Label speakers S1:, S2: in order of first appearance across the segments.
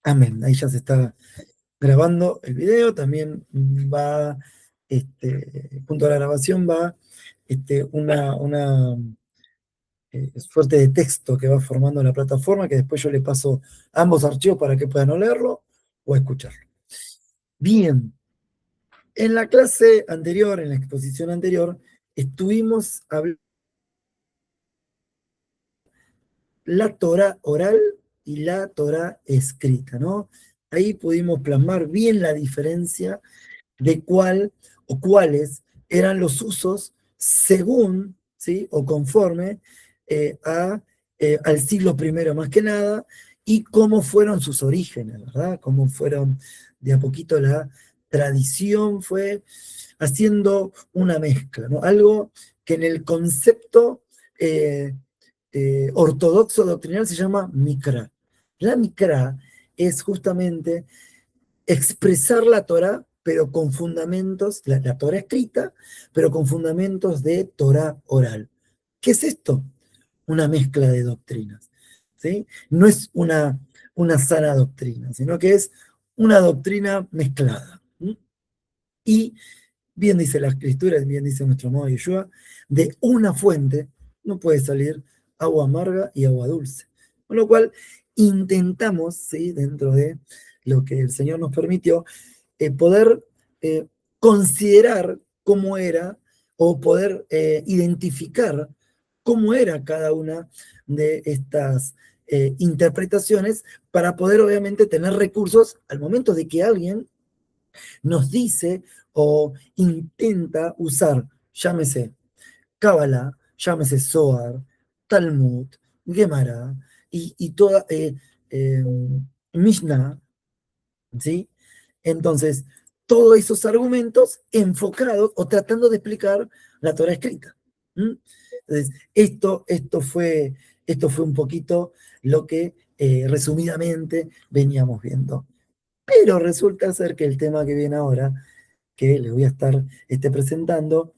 S1: Amén. Ahí ya se está grabando el video. También va, junto a la grabación va una suerte de texto que va formando la plataforma, que después yo le paso ambos archivos para que puedan o leerlo o escucharlo. Bien, en la clase anterior, en la exposición anterior, estuvimos hablando la Torá oral y la Torá escrita, ¿no? Ahí pudimos plasmar bien la diferencia de cuál o cuáles eran los usos según, ¿sí? O conforme al siglo I más que nada, y cómo fueron sus orígenes, ¿verdad? Cómo fueron de a poquito la tradición fue haciendo una mezcla, ¿no? Algo que en el concepto ortodoxo doctrinal se llama mikra. La mikra es justamente expresar la Torah, pero con fundamentos, la Torah escrita, pero con fundamentos de Torah oral. ¿Qué es esto? Una mezcla de doctrinas. ¿Sí? No es una sana doctrina, sino que es una doctrina mezclada. ¿Sí? Y bien dice la escritura, bien dice nuestro modo de Yeshua, de una fuente no puede salir agua amarga y agua dulce. Con lo cual, intentamos, ¿sí? Dentro de lo que el Señor nos permitió, poder considerar cómo era o poder identificar cómo era cada una de estas interpretaciones para poder obviamente tener recursos al momento de que alguien nos dice o intenta usar, llámese Kabbalah, llámese Zohar, Talmud, Gemara y toda eh, Mishnah, ¿sí? Entonces, todos esos argumentos enfocados o tratando de explicar la Torah escrita. ¿Mm? Entonces, esto fue un poquito lo que resumidamente veníamos viendo. Pero resulta ser que el tema que viene ahora, que les voy a estar presentando,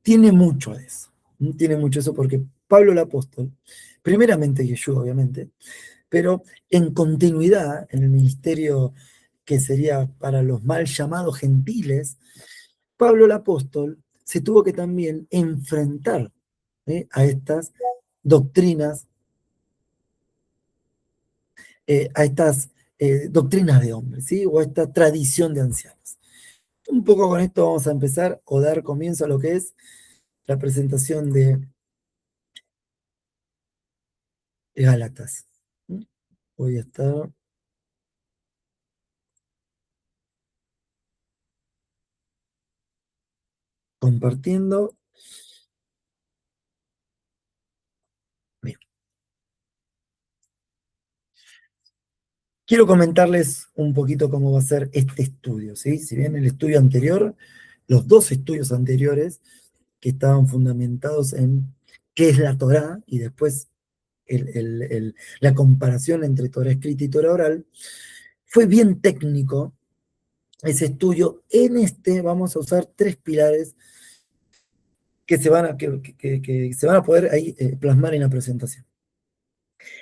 S1: tiene mucho de eso. Tiene mucho de eso porque Pablo el apóstol, primeramente Yeshua obviamente, pero en continuidad en el ministerio que sería para los mal llamados gentiles, Pablo el apóstol se tuvo que también enfrentar a estas doctrinas, doctrinas de hombres, ¿sí? O a esta tradición de ancianos. Un poco con esto vamos a empezar o dar comienzo a lo que es la presentación de Gálatas. Voy a estar compartiendo. Bien. Quiero comentarles un poquito cómo va a ser este estudio, ¿sí? Si bien el estudio anterior, los dos estudios anteriores, que estaban fundamentados en qué es la Torá y después la comparación entre Torá escrita y Torá oral, fue bien técnico ese estudio. En este vamos a usar tres pilares que se van a poder ahí plasmar en la presentación.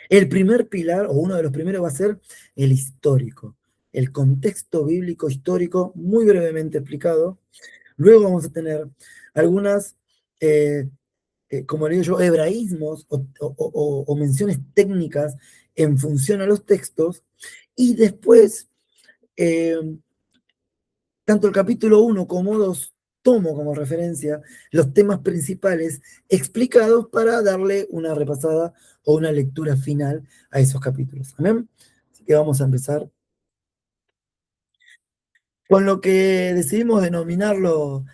S1: El primer pilar, o uno de los primeros, va a ser el histórico, el contexto bíblico histórico, muy brevemente explicado. Luego vamos a tener algunas, como le digo yo, hebraísmos o menciones técnicas en función a los textos. Y después, eh, tanto el capítulo 1 como 2 tomo como referencia los temas principales explicados para darle una repasada o una lectura final a esos capítulos. ¿Amén? Así que vamos a empezar con lo que decidimos denominarlo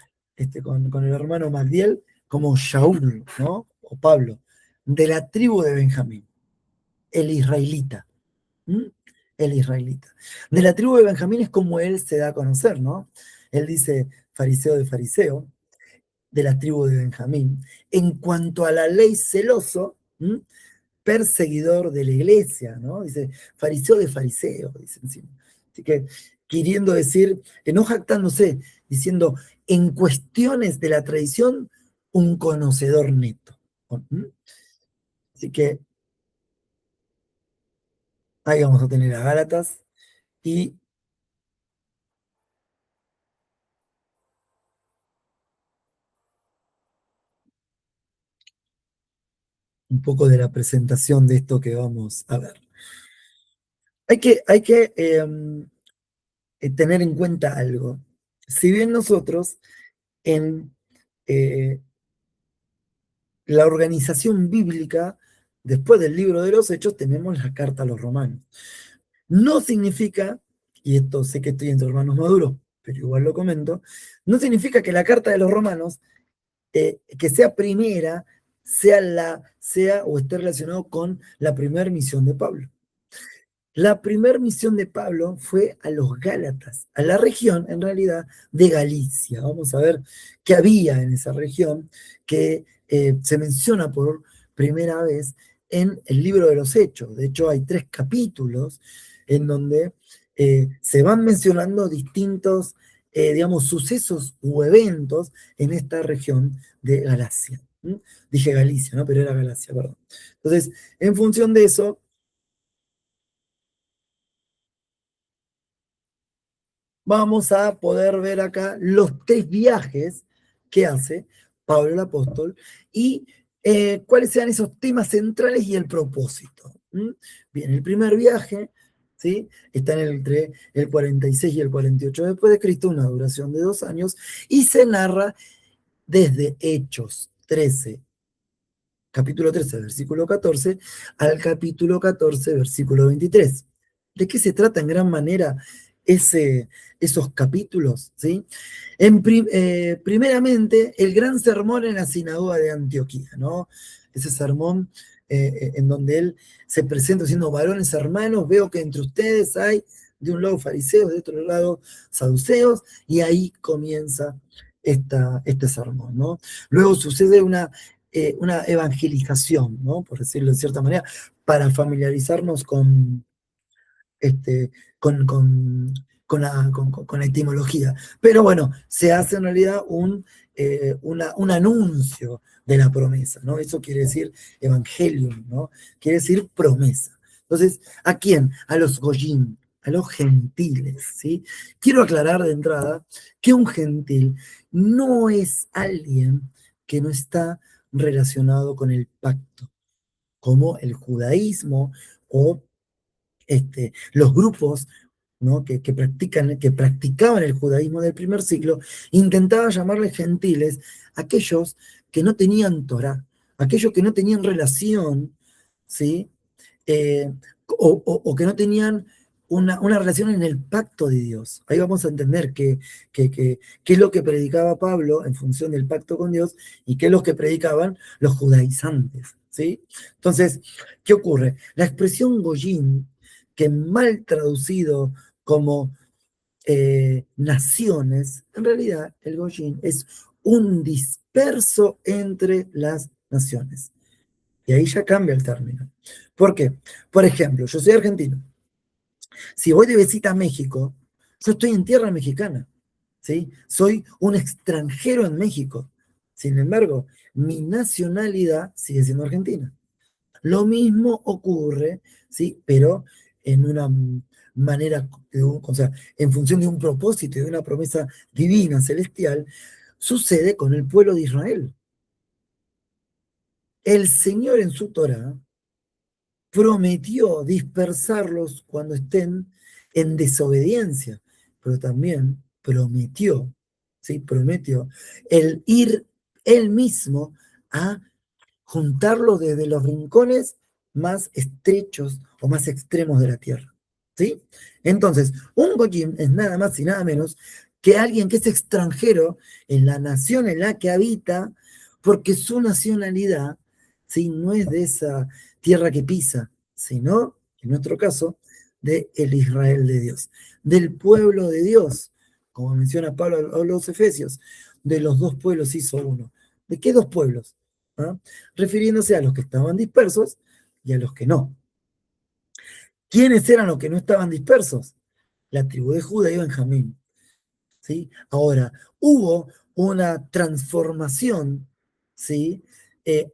S1: con el hermano Magdiel como Shaul, ¿no? O Pablo, de la tribu de Benjamín, el israelita. ¿Mm? El israelita. De la tribu de Benjamín es como él se da a conocer, ¿no? Él dice fariseo de fariseo, de la tribu de Benjamín. En cuanto a la ley, celoso, ¿m? Perseguidor de la iglesia, ¿no? Dice, fariseo de fariseo, dice encima. Así que, queriendo decir, no jactándose, diciendo, en cuestiones de la tradición, un conocedor neto. ¿M? Así que, Ahí vamos a tener a Gálatas y un poco de la presentación de esto que vamos a ver. Hay que tener en cuenta algo. Si bien nosotros en eh, la organización bíblica, después del libro de los Hechos, tenemos la carta a los romanos. No significa, y esto sé que estoy entre hermanos maduros, pero igual lo comento, no significa que la carta de los romanos, que sea primera, sea o esté relacionado con la primera misión de Pablo. La primera misión de Pablo fue a los Gálatas, a la región, en realidad, de Galicia. Vamos a ver qué había en esa región que se menciona por primera vez en el libro de los Hechos. De hecho, hay 3 capítulos en donde se van mencionando distintos, digamos, sucesos u eventos en esta región de Galacia. ¿Mm? Dije Galicia, ¿no? Pero era Galacia, perdón. Entonces, en función de eso, vamos a poder ver acá los 3 viajes que hace Pablo el apóstol y cuáles sean esos temas centrales y el propósito. ¿Mm? Bien, el primer viaje, ¿sí? Está entre el 46 y el 48 después de Cristo, una duración de 2 años, y se narra desde Hechos 13, capítulo 13, versículo 14, al capítulo 14, versículo 23. ¿De qué se trata en gran manera esos capítulos? ¿Sí? Primeramente, el gran sermón en la sinagoga de Antioquía, ¿no? Ese sermón en donde él se presenta diciendo, varones hermanos, veo que entre ustedes hay de un lado fariseos, de otro lado saduceos, y ahí comienza este sermón, ¿no? Luego sucede una evangelización, ¿no? Por decirlo de cierta manera, para familiarizarnos este, con, con, con la etimología. Pero bueno, se hace en realidad un anuncio de la promesa, ¿no? Eso quiere decir evangelium, ¿no? Quiere decir promesa. Entonces, ¿a quién? A los goyim, a los gentiles, ¿sí? Quiero aclarar de entrada que un gentil no es alguien que no está relacionado con el pacto, como el judaísmo o los grupos, ¿no? que practicaban el judaísmo del primer siglo, intentaban llamarle gentiles aquellos que no tenían Torah, aquellos que no tenían relación, ¿sí? Eh, o que no tenían una relación en el pacto de Dios. Ahí vamos a entender qué es lo que predicaba Pablo en función del pacto con Dios y qué es lo que predicaban los judaizantes. ¿Sí? Entonces, ¿qué ocurre? La expresión Goyim, que mal traducido como naciones, en realidad el Goyim es un disperso entre las naciones. Y ahí ya cambia el término. ¿Por qué? Por ejemplo, yo soy argentino. Si voy de visita a México, yo estoy en tierra mexicana. ¿Sí? Soy un extranjero en México. Sin embargo, mi nacionalidad sigue siendo argentina. Lo mismo ocurre, ¿sí? Pero en una manera, o sea, en función de un propósito y de una promesa divina, celestial, sucede con el pueblo de Israel. El Señor en su Torah prometió dispersarlos cuando estén en desobediencia, pero también prometió, ¿sí? Prometió el ir él mismo a juntarlos desde los rincones más estrechos o más extremos de la tierra. ¿Sí? Entonces, un Goyim es nada más y nada menos que alguien que es extranjero en la nación en la que habita, porque su nacionalidad, ¿sí? No es de esa tierra que pisa, sino, en nuestro caso, de el Israel de Dios, del pueblo de Dios, como menciona Pablo a los Efesios, de los 2 pueblos hizo uno. ¿De qué 2 pueblos? ¿Ah? Refiriéndose a los que estaban dispersos y a los que no. ¿Quiénes eran los que no estaban dispersos? La tribu de Judá y Benjamín. ¿Sí? Ahora, hubo una transformación, ¿sí?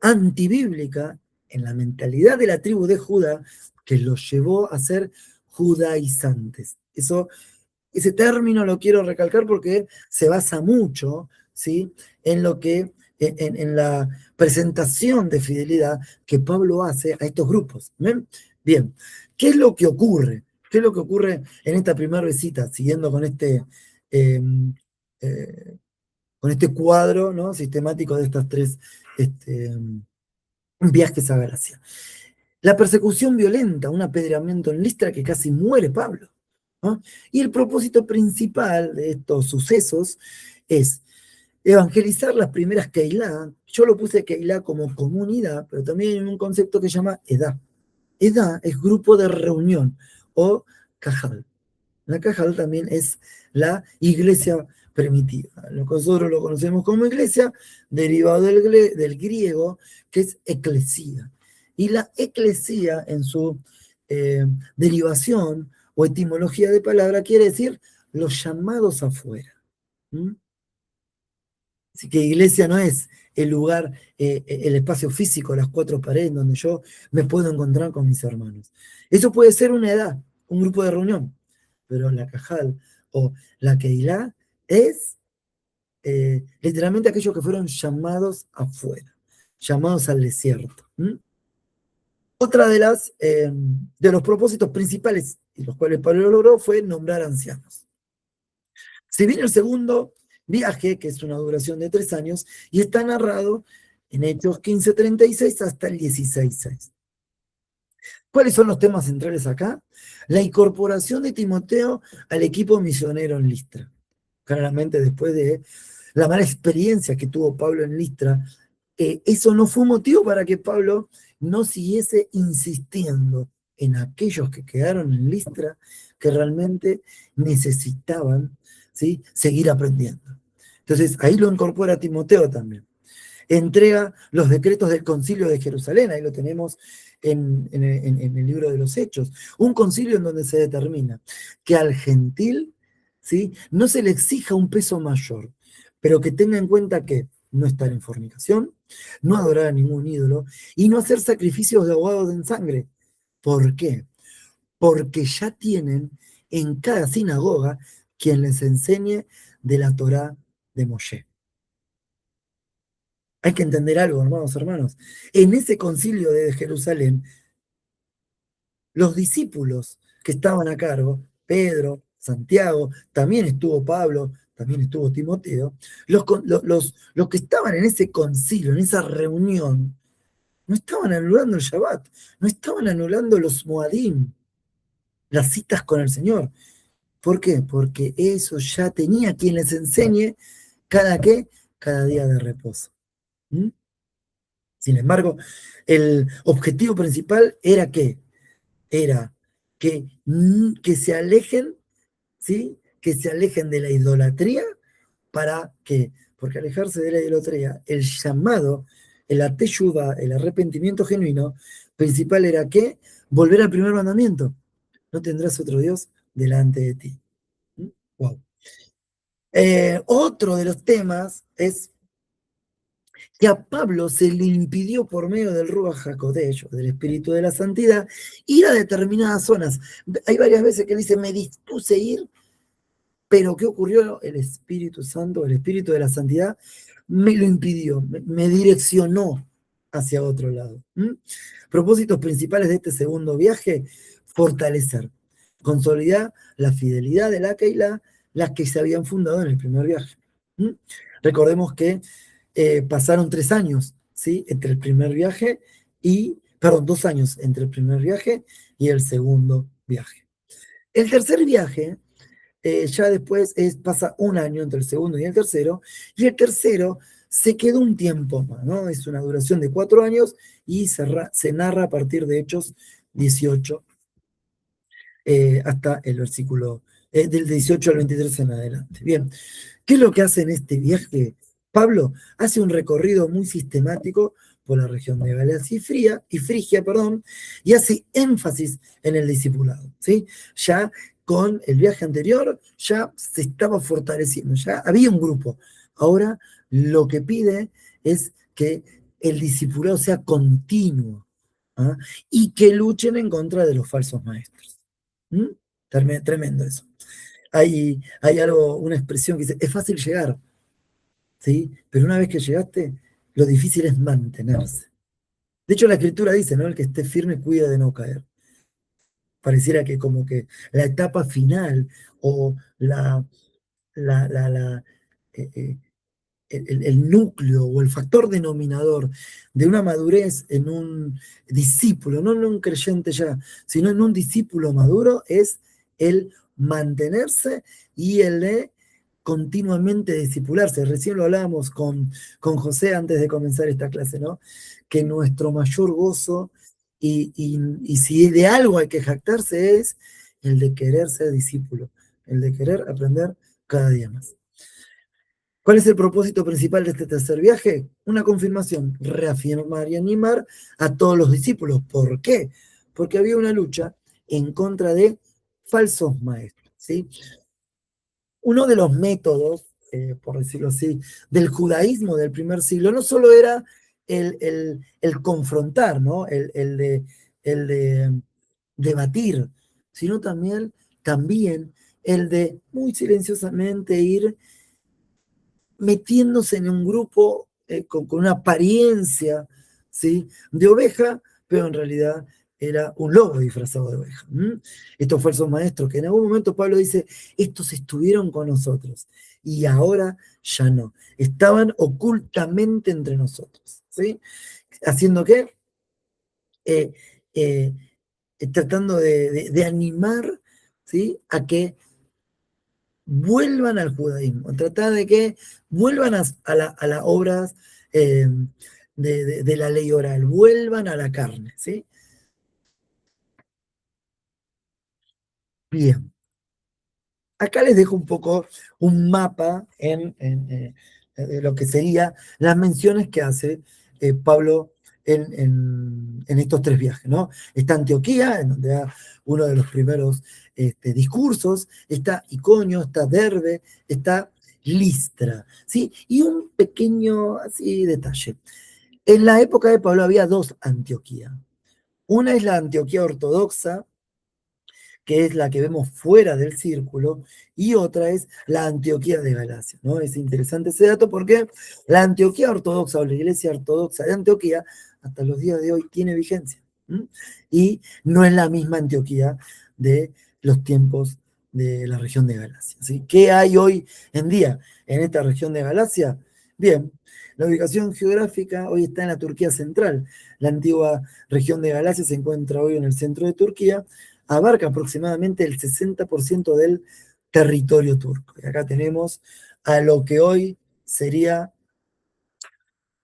S1: Antibíblica en la mentalidad de la tribu de Judá que los llevó a ser judaizantes. Ese término lo quiero recalcar porque se basa mucho, ¿sí?, en lo que, en la presentación de fidelidad que Pablo hace a estos grupos. ¿Ven? Bien, ¿qué es lo que ocurre? ¿Qué es lo que ocurre en esta primera visita? Siguiendo eh, eh, con este cuadro, ¿no?, sistemático de estas tres viajes a Galacia. La persecución violenta, un apedreamiento en Listra que casi muere Pablo, ¿no? Y el propósito principal de estos sucesos es evangelizar las primeras Keilah. Yo lo puse Keilah como comunidad, pero también hay un concepto que se llama Edá. Edá es grupo de reunión o Cajal. La Cajal también es la iglesia primitiva. Nosotros lo conocemos como iglesia, derivado del griego, que es eclesía. Y la eclesía, en su derivación o etimología de palabra, quiere decir los llamados afuera. ¿Mm? Así que iglesia no es el lugar, el espacio físico, las cuatro paredes donde yo me puedo encontrar con mis hermanos. Eso puede ser una edad, un grupo de reunión, pero la Cajal o la Keilah es literalmente aquellos que fueron llamados afuera, llamados al desierto. ¿Mm? Otra de los propósitos principales y los cuales Pablo logró fue nombrar ancianos. Si bien el segundo viaje, que es una duración de 3 años, y está narrado en Hechos 15:36 hasta el 16:6. ¿Cuáles son los temas centrales acá? La incorporación de Timoteo al equipo misionero en Listra. Claramente después de la mala experiencia que tuvo Pablo en Listra, eso no fue un motivo para que Pablo no siguiese insistiendo en aquellos que quedaron en Listra, que realmente necesitaban, ¿sí?, seguir aprendiendo. Entonces ahí lo incorpora Timoteo también. Entrega los decretos del concilio de Jerusalén, ahí lo tenemos en el libro de los Hechos, un concilio en donde se determina que al gentil, ¿sí?, no se le exija un peso mayor, pero que tenga en cuenta que no estar en fornicación, no adorar a ningún ídolo y no hacer sacrificios de ahogados en sangre. ¿Por qué? Porque ya tienen en cada sinagoga quien les enseñe de la Torá de Moshe. Hay que entender algo, hermanos. En ese concilio de Jerusalén, los discípulos que estaban a cargo, Pedro, Santiago, también estuvo Pablo, también estuvo Timoteo, los que estaban en ese concilio, en esa reunión, no estaban anulando el Shabbat, no estaban anulando los Moadim, las citas con el Señor. ¿Por qué? Porque eso ya tenía quien les enseñe cada qué, cada día de reposo. ¿Mm? Sin embargo, el objetivo principal era ¿qué? Era que se alejen, ¿sí?, que se alejen de la idolatría. ¿Para qué? Porque alejarse de la idolatría, el llamado, el ateyuda, el arrepentimiento genuino, principal era ¿qué? Volver al primer mandamiento. No tendrás otro Dios delante de ti. ¿Mm? Wow. Otro de los temas es que a Pablo se le impidió por medio del Ruach HaKodesh, o del Espíritu de la Santidad, ir a determinadas zonas. Hay varias veces que él dice, me dispuse a ir, pero ¿qué ocurrió? El Espíritu Santo, el Espíritu de la Santidad, me lo impidió, me direccionó hacia otro lado. ¿Mm? Propósitos principales de este segundo viaje: fortalecer, consolidar la fidelidad de la Keilah, las que se habían fundado en el primer viaje. ¿Mm? Recordemos que pasaron 3 años, ¿sí?, entre el primer viaje perdón, 2 años entre el primer viaje y el segundo viaje. El tercer viaje, ya después pasa 1 año entre el segundo y el tercero se quedó un tiempo más, ¿no? Es una duración de 4 años y se narra a partir de Hechos 18 hasta el versículo del 18 al 23 en adelante. Bien, ¿qué es lo que hace en este viaje? Pablo hace un recorrido muy sistemático por la región de Galacia y Frigia, y hace énfasis en el discipulado, ¿sí? Ya con el viaje anterior ya se estaba fortaleciendo, ya había un grupo. Ahora lo que pide es que el discipulado sea continuo. ¿ah? Y que luchen en contra de los falsos maestros. ¿Mm? Tremendo eso. Hay algo, una expresión que dice, es fácil llegar, ¿sí? Pero una vez que llegaste, lo difícil es mantenerse. De hecho, la escritura dice, ¿no? El que esté firme cuida de no caer. Pareciera que como que la etapa final o la eh, eh, el núcleo o el factor denominador de una madurez en un discípulo, no en un creyente ya, sino en un discípulo maduro, es el mantenerse y el de continuamente discipularse. Recién lo hablábamos con José antes de comenzar esta clase, ¿no? Que nuestro mayor gozo y si de algo hay que jactarse es el de querer ser discípulo, el de querer aprender cada día más. ¿Cuál es el propósito principal de este tercer viaje? Una confirmación, reafirmar y animar a todos los discípulos. ¿Por qué? Porque había una lucha en contra de falsos maestros, ¿sí? Uno de los métodos, por decirlo así, del judaísmo del primer siglo no solo era el confrontar, ¿no? El de debatir, sino también el de muy silenciosamente ir metiéndose en un grupo con una apariencia, ¿sí? De oveja, pero en realidad era un lobo disfrazado de oveja. Estos falsos maestros que en algún momento Pablo dice, estos estuvieron con nosotros y ahora ya no. Estaban ocultamente entre nosotros, ¿sí? ¿Haciendo qué? Eh, eh, Tratando de animar, ¿sí? A que vuelvan al judaísmo, tratar de que vuelvan a las obras eh, de la ley oral, vuelvan a la carne, ¿sí? Bien, acá les dejo un poco un mapa de lo que sería las menciones que hace Pablo en estos tres viajes, ¿no? Está Antioquía, en donde da uno de los primeros discursos, está Iconio, está Derbe, está Listra, ¿sí? Y un pequeño así detalle. En la época de Pablo había dos Antioquías. Una es la Antioquía ortodoxa, que es la que vemos fuera del círculo, y otra es la Antioquía de Galacia, ¿no? Es interesante ese dato porque la Antioquía ortodoxa o la iglesia ortodoxa de Antioquía hasta los días de hoy tiene vigencia, ¿m? Y no es la misma Antioquía de los tiempos de la región de Galacia, ¿sí? ¿Qué hay hoy en día en esta región de Galacia? Bien, la ubicación geográfica hoy está en la Turquía central. La antigua región de Galacia se encuentra hoy en el centro de Turquía, abarca aproximadamente el 60% del territorio turco. Y acá tenemos a lo que hoy sería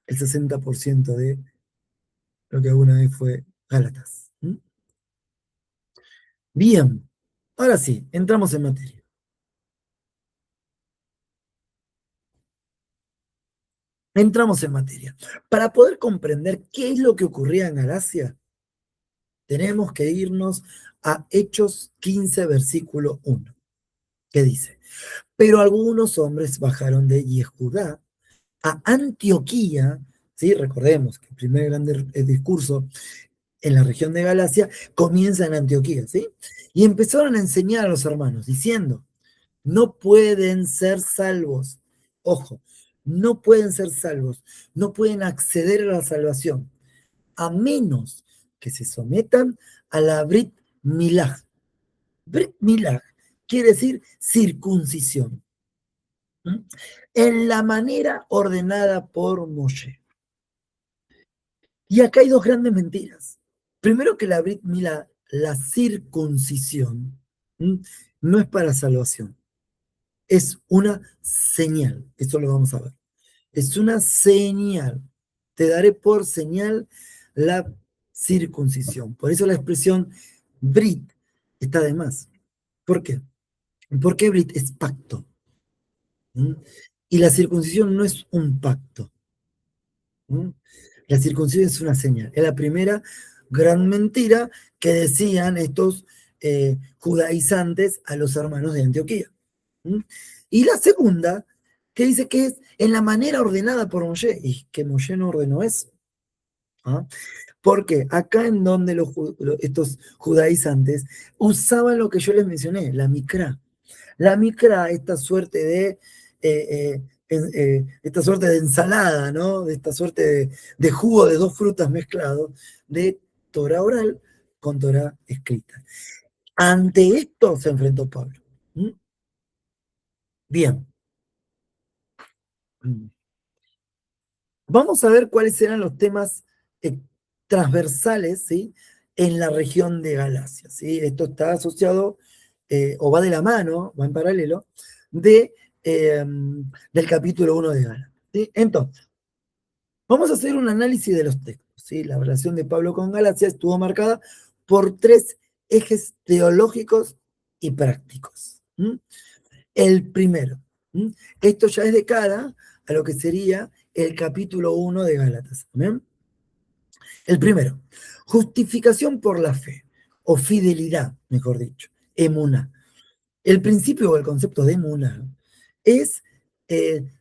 S1: el 60% de lo que alguna vez fue Gálatas. Bien, ahora sí, entramos en materia. Entramos en materia. Para poder comprender qué es lo que ocurría en Galacia, tenemos que irnos a Hechos 15, versículo 1, que dice, pero algunos hombres bajaron de Yehudá a Antioquía, ¿sí? Recordemos que el primer gran discurso en la región de Galacia comienza en Antioquía, ¿sí? Y empezaron a enseñar a los hermanos, diciendo, no pueden ser salvos, ojo, no pueden ser salvos, no pueden acceder a la salvación, a menos que se sometan a la Brit Milah. Brit Milah quiere decir circuncisión, ¿m? En la manera ordenada por Moshe. Y acá hay dos grandes mentiras. Primero que la Brit Milá, la circuncisión, ¿m? No es para salvación, es una señal. Eso lo vamos a ver. Es una señal. Te daré por señal la circuncisión. Por eso la expresión Brit está de más. ¿Por qué? Porque Brit es pacto. ¿M? Y la circuncisión no es un pacto. ¿Mm? La circuncisión es una señal. Es la primera gran mentira que decían estos judaizantes a los hermanos de Antioquía. ¿Mm? Y la segunda, que dice que es en la manera ordenada por Moshe, y que Moshe no ordenó eso. ¿Ah? Porque acá en donde estos judaizantes usaban lo que yo les mencioné, la mikra. La mikra, esta suerte de ensalada, ¿no? De esta suerte de jugo de dos frutas mezclados, de Torah oral con Torah escrita. Ante esto se enfrentó Pablo. ¿Mm? Bien. Vamos a ver cuáles eran los temas eh, transversales, ¿sí? En la región de Galacia, ¿sí? Esto está asociado, o va de la mano, va en paralelo, eh, del capítulo 1 de Gálatas, ¿sí? Entonces, vamos a hacer un análisis de los textos, ¿sí? La relación de Pablo con Galacia estuvo marcada por tres ejes teológicos y prácticos. El primero, esto ya es de cara a lo que sería el capítulo 1 de Gálatas. ¿Bien? El primero, justificación por la fe, o fidelidad, mejor dicho, emuná. El principio o el concepto de emuná es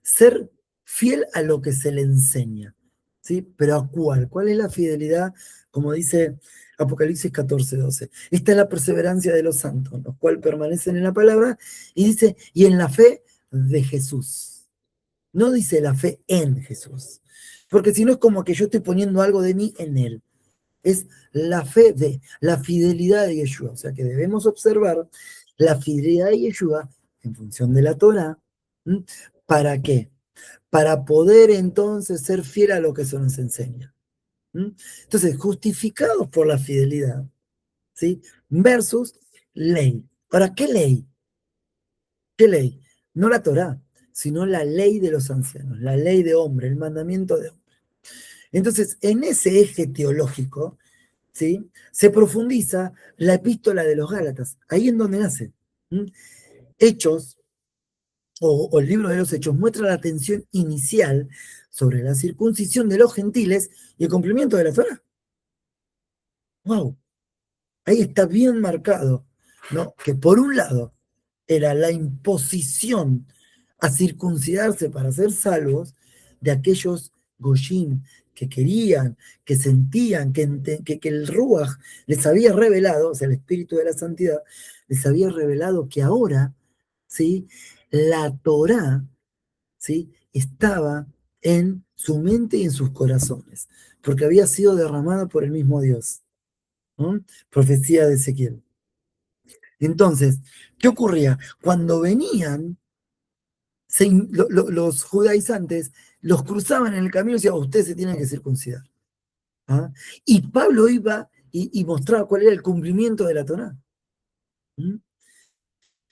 S1: ser fiel a lo que se le enseña. ¿Sí? Pero ¿a cuál? ¿Cuál es la fidelidad? Como dice Apocalipsis 14:12. Esta es la perseverancia de los santos, los cuales permanecen en la palabra, y dice, y en la fe de Jesús. No dice la fe en Jesús. Porque si no es como que yo estoy poniendo algo de mí en él. Es la fe de, la fidelidad de Yeshua. O sea que debemos observar la fidelidad de Yeshua en función de la Torah. ¿M? ¿Para qué? Para poder entonces ser fiel a lo que se nos enseña. Entonces, justificados por la fidelidad, ¿sí? Versus ley. Ahora, ¿qué ley? ¿Qué ley? No la Torah, sino la ley de los ancianos, la ley de hombre, el mandamiento de hombre. Entonces, en ese eje teológico, ¿sí? Se profundiza la epístola de los Gálatas, ahí en donde nace. Hechos, o el libro de los Hechos, muestra la tensión inicial sobre la circuncisión de los gentiles y el cumplimiento de la Torah. ¡Wow! Ahí está bien marcado, ¿no? Que por un lado era la imposición a circuncidarse para ser salvos de aquellos goyim que querían, que sentían, que el Ruach les había revelado, o sea, el Espíritu de la Santidad, les había revelado que ahora, ¿sí? La Torá, ¿sí? Estaba en su mente y en sus corazones, porque había sido derramada por el mismo Dios. ¿No? Profecía de Ezequiel. Entonces, ¿qué ocurría? Cuando venían, los judaizantes los cruzaban en el camino y decían, ustedes se tienen que circuncidar. ¿Ah? Y Pablo iba y mostraba cuál era el cumplimiento de la Torá. ¿Mm?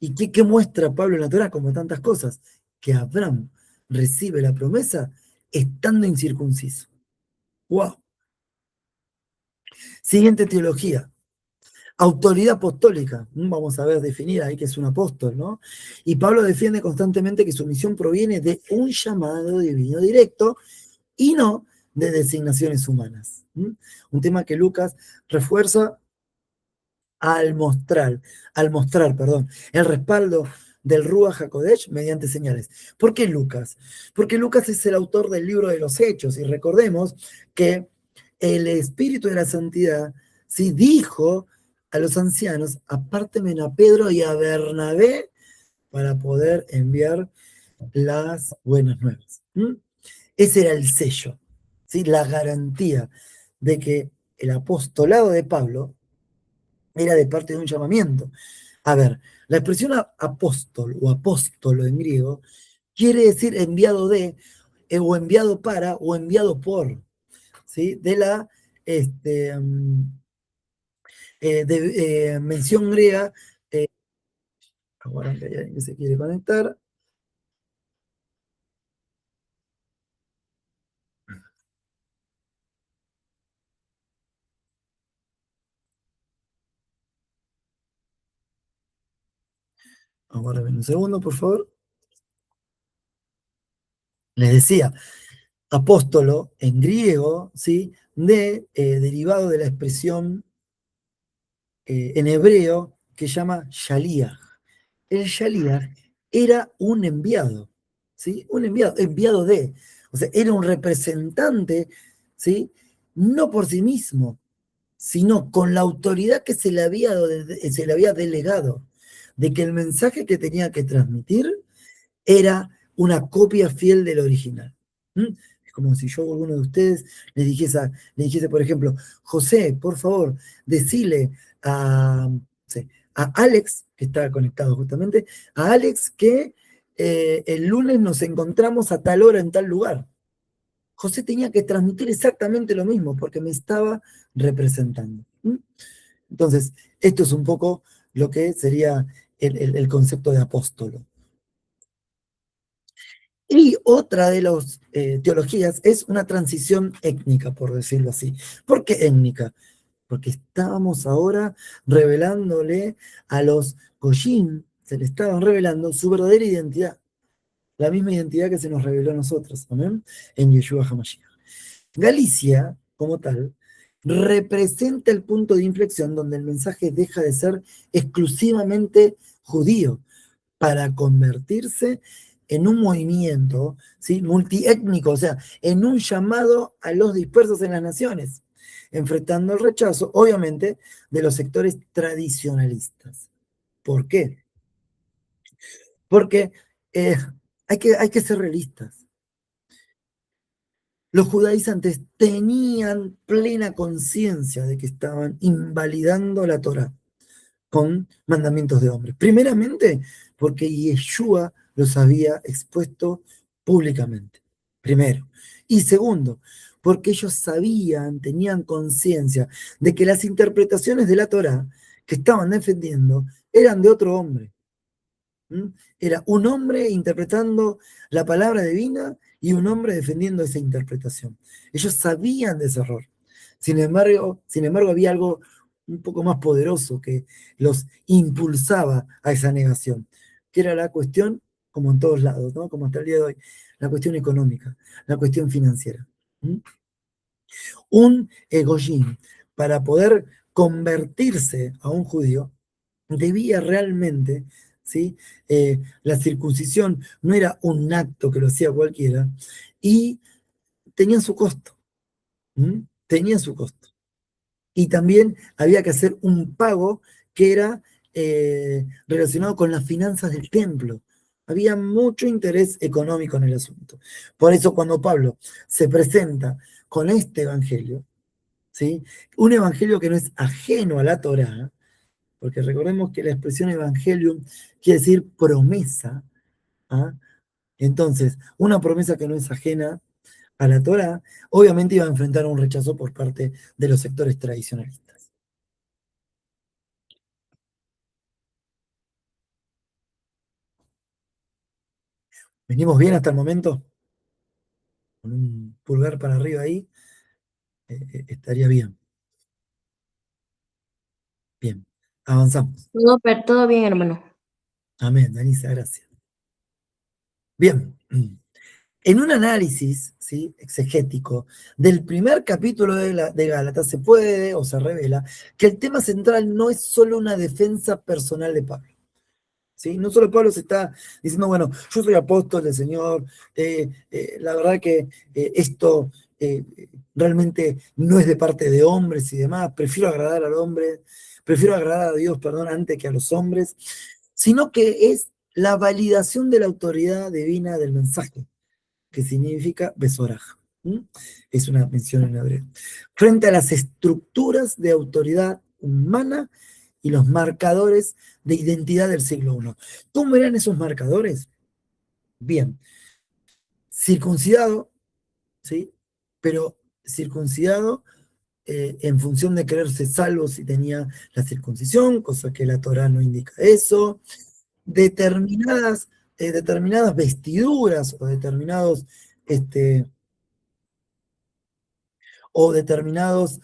S1: ¿Y qué muestra Pablo en la Torá? Como tantas cosas, que Abraham recibe la promesa estando incircunciso. ¡Wow! Siguiente teología. Autoridad apostólica, vamos a ver definir ahí que es un apóstol, ¿no? Y Pablo defiende constantemente que su misión proviene de un llamado divino directo y no de designaciones humanas. Un tema que Lucas refuerza al mostrar, el respaldo del Ruach HaKodesh mediante señales. ¿Por qué Lucas? Porque Lucas es el autor del libro de los Hechos y recordemos que el Espíritu de la Santidad sí dijo a los ancianos, apártenme a Pedro y a Bernabé para poder enviar las buenas nuevas. Ese era el sello, ¿sí? La garantía de que el apostolado de Pablo era de parte de un llamamiento. A ver, la expresión apóstol o apóstolo en griego quiere decir enviado de, o enviado para, o enviado por, ¿sí? De la mención griega. Ahora que hay alguien que se quiere conectar. Aguárdame un segundo, por favor. Les decía, apóstolo en griego, ¿sí? Derivado de la expresión en hebreo que llama Shaliach. El Shaliach era un enviado, ¿sí? Un enviado de, o sea, era un representante, ¿sí? no por sí mismo, sino con la autoridad que se le había delegado, de que el mensaje que tenía que transmitir era una copia fiel del original. ¿Mm? Es como si yo a alguno de ustedes le dijese, por ejemplo, José, por favor, decile a, no sé, a Alex, que está conectado justamente, a Alex que el lunes nos encontramos a tal hora en tal lugar. José tenía que transmitir exactamente lo mismo porque me estaba representando. ¿Mm? Entonces, esto es un poco lo que sería el concepto de apóstolo. Y otra de las teologías es una transición étnica, por decirlo así. ¿Por qué étnica? Porque estábamos ahora revelándole a los Goyim, se le estaban revelando su verdadera identidad, la misma identidad que se nos reveló a nosotros, ¿amén? En Yeshua HaMashiach. Galicia, como tal, representa el punto de inflexión donde el mensaje deja de ser exclusivamente judío para convertirse en un movimiento, ¿sí?, multiétnico, o sea, en un llamado a los dispersos en las naciones, enfrentando el rechazo, obviamente, de los sectores tradicionalistas. ¿Por qué? Porque hay que ser realistas. Los judaizantes tenían plena conciencia de que estaban invalidando la Torá con mandamientos de hombres. Primeramente, porque Yeshua los había expuesto públicamente. Primero. Y segundo, porque ellos sabían, tenían conciencia de que las interpretaciones de la Torá que estaban defendiendo eran de otro hombre. ¿Mm? Era un hombre interpretando la palabra divina y un hombre defendiendo esa interpretación. Ellos sabían de ese error. Sin embargo, había algo un poco más poderoso que los impulsaba a esa negación, que era la cuestión, como en todos lados, ¿no?, como hasta el día de hoy, la cuestión económica, la cuestión financiera. ¿Mm? Un Goyim, para poder convertirse a un judío, debía realmente, ¿sí? La circuncisión no era un acto que lo hacía cualquiera y tenía su costo. ¿Mm? Tenía su costo. Y también había que hacer un pago que era relacionado con las finanzas del templo. Había mucho interés económico en el asunto. Por eso cuando Pablo se presenta con este evangelio, ¿sí?, un evangelio que no es ajeno a la Torá, porque recordemos que la expresión evangelium quiere decir promesa, ¿ah? Entonces, una promesa que no es ajena a la Torá, obviamente iba a enfrentar un rechazo por parte de los sectores tradicionalistas. ¿Venimos bien hasta el momento? Con un pulgar para arriba ahí, estaría bien. Bien, avanzamos.
S2: Todo bien, hermano.
S1: Amén, Danisa, gracias. Bien, en un análisis, ¿sí?, exegético del primer capítulo de Gálatas se puede o se revela que el tema central no es solo una defensa personal de Pablo. ¿Sí? No solo Pablo se está diciendo, bueno, yo soy apóstol del Señor, la verdad que esto eh, realmente no es de parte de hombres y demás, prefiero agradar al hombre, prefiero agradar a Dios, perdón, antes que a los hombres, sino que es la validación de la autoridad divina del mensaje, que significa besoraj. Es una mención en hebreo. Frente a las estructuras de autoridad humana y los marcadores de identidad del siglo I. ¿Cómo eran esos marcadores? Bien, circuncidado, ¿sí? Pero circuncidado en función de creerse salvo si tenía la circuncisión, cosa que la Torá no indica eso. Determinadas vestiduras este, o determinados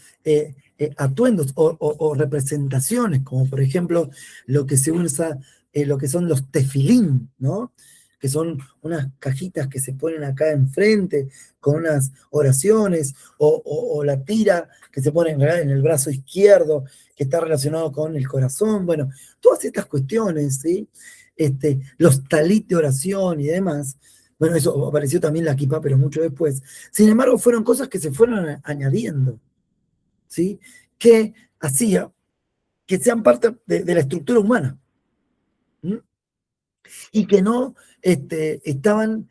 S1: atuendos o representaciones, como por ejemplo lo que se usa, lo que son los tefilín, ¿no?, que son unas cajitas que se ponen acá enfrente con unas oraciones, o la tira que se pone en el brazo izquierdo, que está relacionado con el corazón. Bueno, todas estas cuestiones, ¿sí? Los talit de oración y demás, Bueno, eso apareció también la kippah, pero mucho después. Sin embargo, fueron cosas que se fueron añadiendo, ¿sí? Que hacía que sean parte de la estructura humana. ¿Mm? Y que no estaban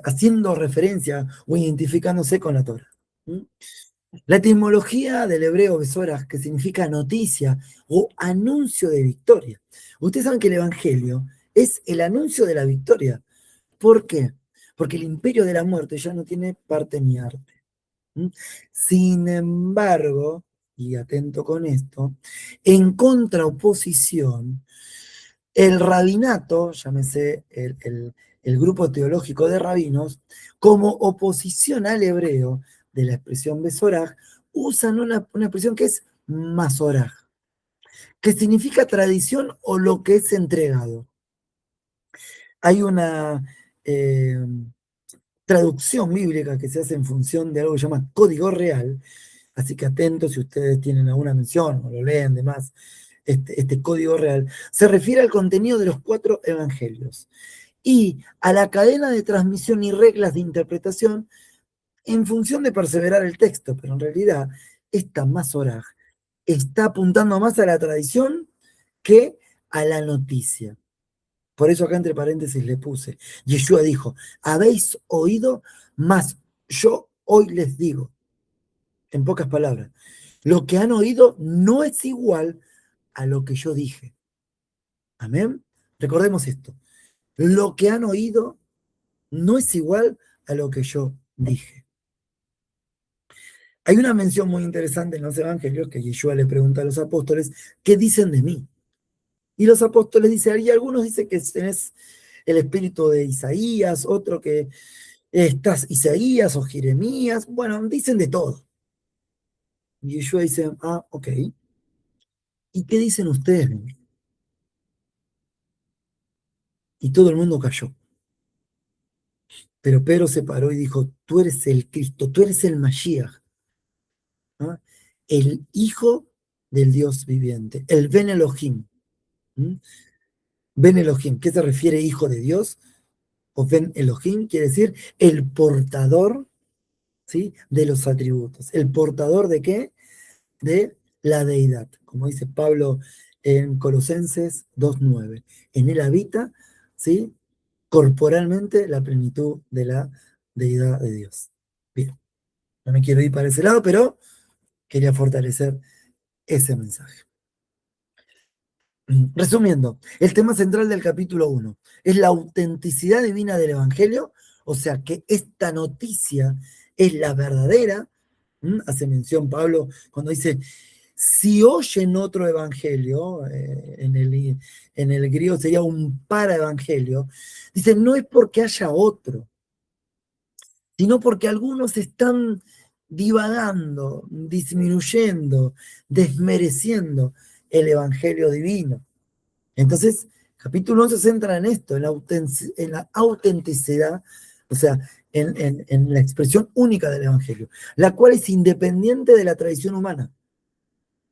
S1: haciendo referencia o identificándose con la Torah. ¿Mm? La etimología del hebreo besorah, que significa noticia o anuncio de victoria. Ustedes saben que el Evangelio es el anuncio de la victoria. ¿Por qué? Porque el imperio de la muerte ya no tiene parte ni arte. ¿Mm? Sin embargo, y atento con esto, en contraoposición, el rabinato, llámese el grupo teológico de rabinos, como oposición al hebreo de la expresión besoraj, usan una expresión que es masoraj, que significa tradición o lo que es entregado. Hay una traducción bíblica que se hace en función de algo que se llama código real, así que atentos si ustedes tienen alguna mención o lo leen demás, este código real, se refiere al contenido de los 4 evangelios y a la cadena de transmisión y reglas de interpretación en función de perseverar el texto, pero en realidad esta Masoraj está apuntando más a la tradición que a la noticia. Por eso acá entre paréntesis le puse, Yeshua dijo, habéis oído, mas yo hoy les digo, en pocas palabras, lo que han oído no es igual a lo que yo dije. Amén. Recordemos esto, lo que han oído no es igual a lo que yo dije. Hay una mención muy interesante en los evangelios que Yeshua le pregunta a los apóstoles, ¿qué dicen de mí? Y los apóstoles dicen, y algunos dicen que tenés el espíritu de Isaías, otro que estás Isaías o Jeremías, bueno, dicen de todo. Y Yeshua dice, ok, ¿y qué dicen ustedes de mí? Y todo el mundo cayó. Pero Pedro se paró y dijo, tú eres el Cristo, tú eres el Mashiach, ¿no? El Hijo del Dios viviente, el Ben Elohim. ¿Mm? Ben Elohim, ¿qué se refiere hijo de Dios? O Ben Elohim quiere decir el portador, ¿sí? De los atributos. ¿El portador de qué? De la deidad. Como dice Pablo en Colosenses 2:9. En él habita, ¿sí? Corporalmente la plenitud de la deidad de Dios. Bien, no me quiero ir para ese lado, pero quería fortalecer ese mensaje. Resumiendo, el tema central del capítulo 1 es la autenticidad divina del Evangelio, o sea que esta noticia es la verdadera. Hace mención Pablo cuando dice, si oyen otro evangelio, en el griego sería un paraevangelio, dice, no es porque haya otro, sino porque algunos están divagando, disminuyendo, desmereciendo el evangelio divino. Entonces, capítulo 11 se centra en esto, en la autenticidad, o sea, en la expresión única del Evangelio, la cual es independiente de la tradición humana.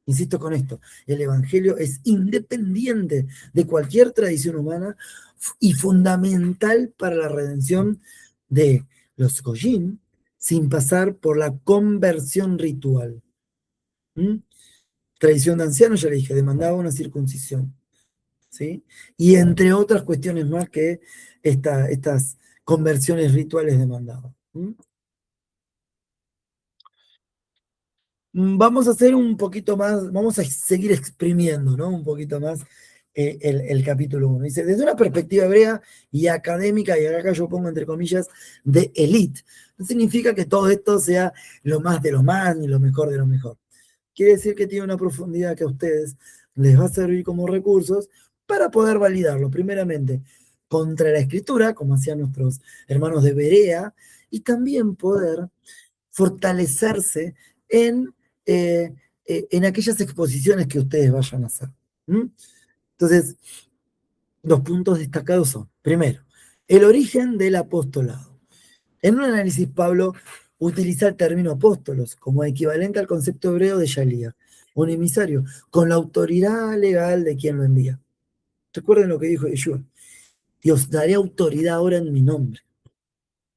S1: Insisto con esto, el Evangelio es independiente de cualquier tradición humana y fundamental para la redención de los Goyim sin pasar por la conversión ritual. ¿Mm? Tradición de ancianos, ya le dije, demandaba una circuncisión. ¿Sí? Y entre otras cuestiones más que estas conversiones rituales demandaban. Vamos a hacer un poquito más, vamos a seguir exprimiendo, ¿no? Un poquito más el capítulo 1. Dice, desde una perspectiva hebrea y académica, y acá yo pongo entre comillas, de elite, no significa que todo esto sea lo más de lo más, ni lo mejor de lo mejor. Quiere decir que tiene una profundidad que a ustedes les va a servir como recursos para poder validarlo, primeramente, contra la escritura, como hacían nuestros hermanos de Berea, y también poder fortalecerse en, en aquellas exposiciones que ustedes vayan a hacer. ¿Mm? Entonces, los puntos destacados son, primero, el origen del apostolado. En un análisis, Pablo utiliza el término apóstolos como equivalente al concepto hebreo de Shalía, un emisario, con la autoridad legal de quien lo envía. Recuerden lo que dijo Yeshua, Dios daré autoridad ahora en mi nombre.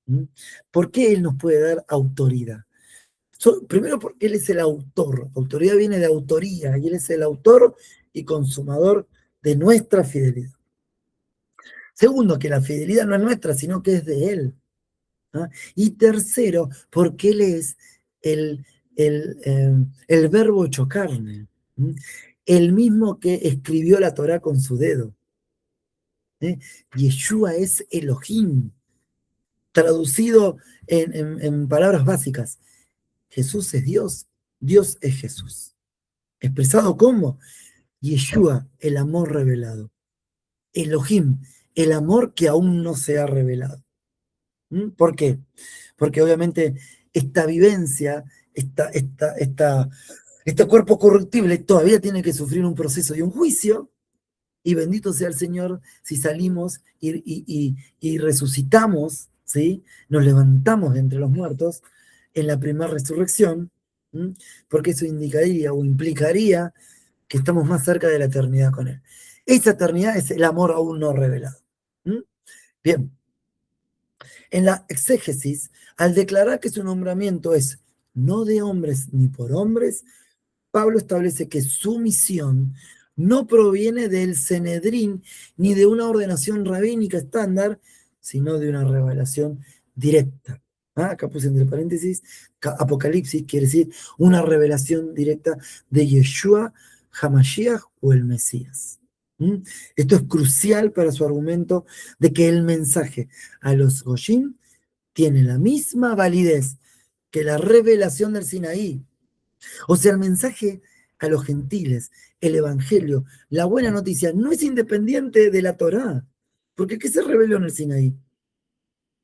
S1: ¿Mm? ¿Por qué Él nos puede dar autoridad? Primero porque Él es el autor. Autoridad viene de autoría y Él es el autor y consumador de nuestra fidelidad. Segundo, que la fidelidad no es nuestra, sino que es de Él. ¿Ah? Y tercero, porque Él es el, el verbo hecho carne. ¿Mm? El mismo que escribió la Torá con su dedo. Yeshua es Elohim. Traducido en palabras básicas, Jesús es Dios, Dios es Jesús. ¿Expresado como? Yeshua, el amor revelado. Elohim, el amor que aún no se ha revelado. ¿Por qué? Porque obviamente esta vivencia, este cuerpo corruptible todavía tiene que sufrir un proceso y un juicio, y bendito sea el Señor si salimos y resucitamos, ¿sí? Nos levantamos de entre los muertos en la primera resurrección, ¿m? Porque eso indicaría o implicaría que estamos más cerca de la eternidad con Él. Esa eternidad es el amor aún no revelado. ¿M? Bien, en la exégesis, al declarar que su nombramiento es no de hombres ni por hombres, Pablo establece que su misión no proviene del Sanedrín ni de una ordenación rabínica estándar, sino de una revelación directa. Acá puse entre paréntesis, Apocalipsis quiere decir una revelación directa de Yeshua, Hamashiach o el Mesías. Esto es crucial para su argumento de que el mensaje a los Goyim tiene la misma validez que la revelación del Sinaí. O sea, el mensaje a los gentiles, el evangelio, la buena noticia, no es independiente de la Torá. Porque ¿qué se reveló en el Sinaí?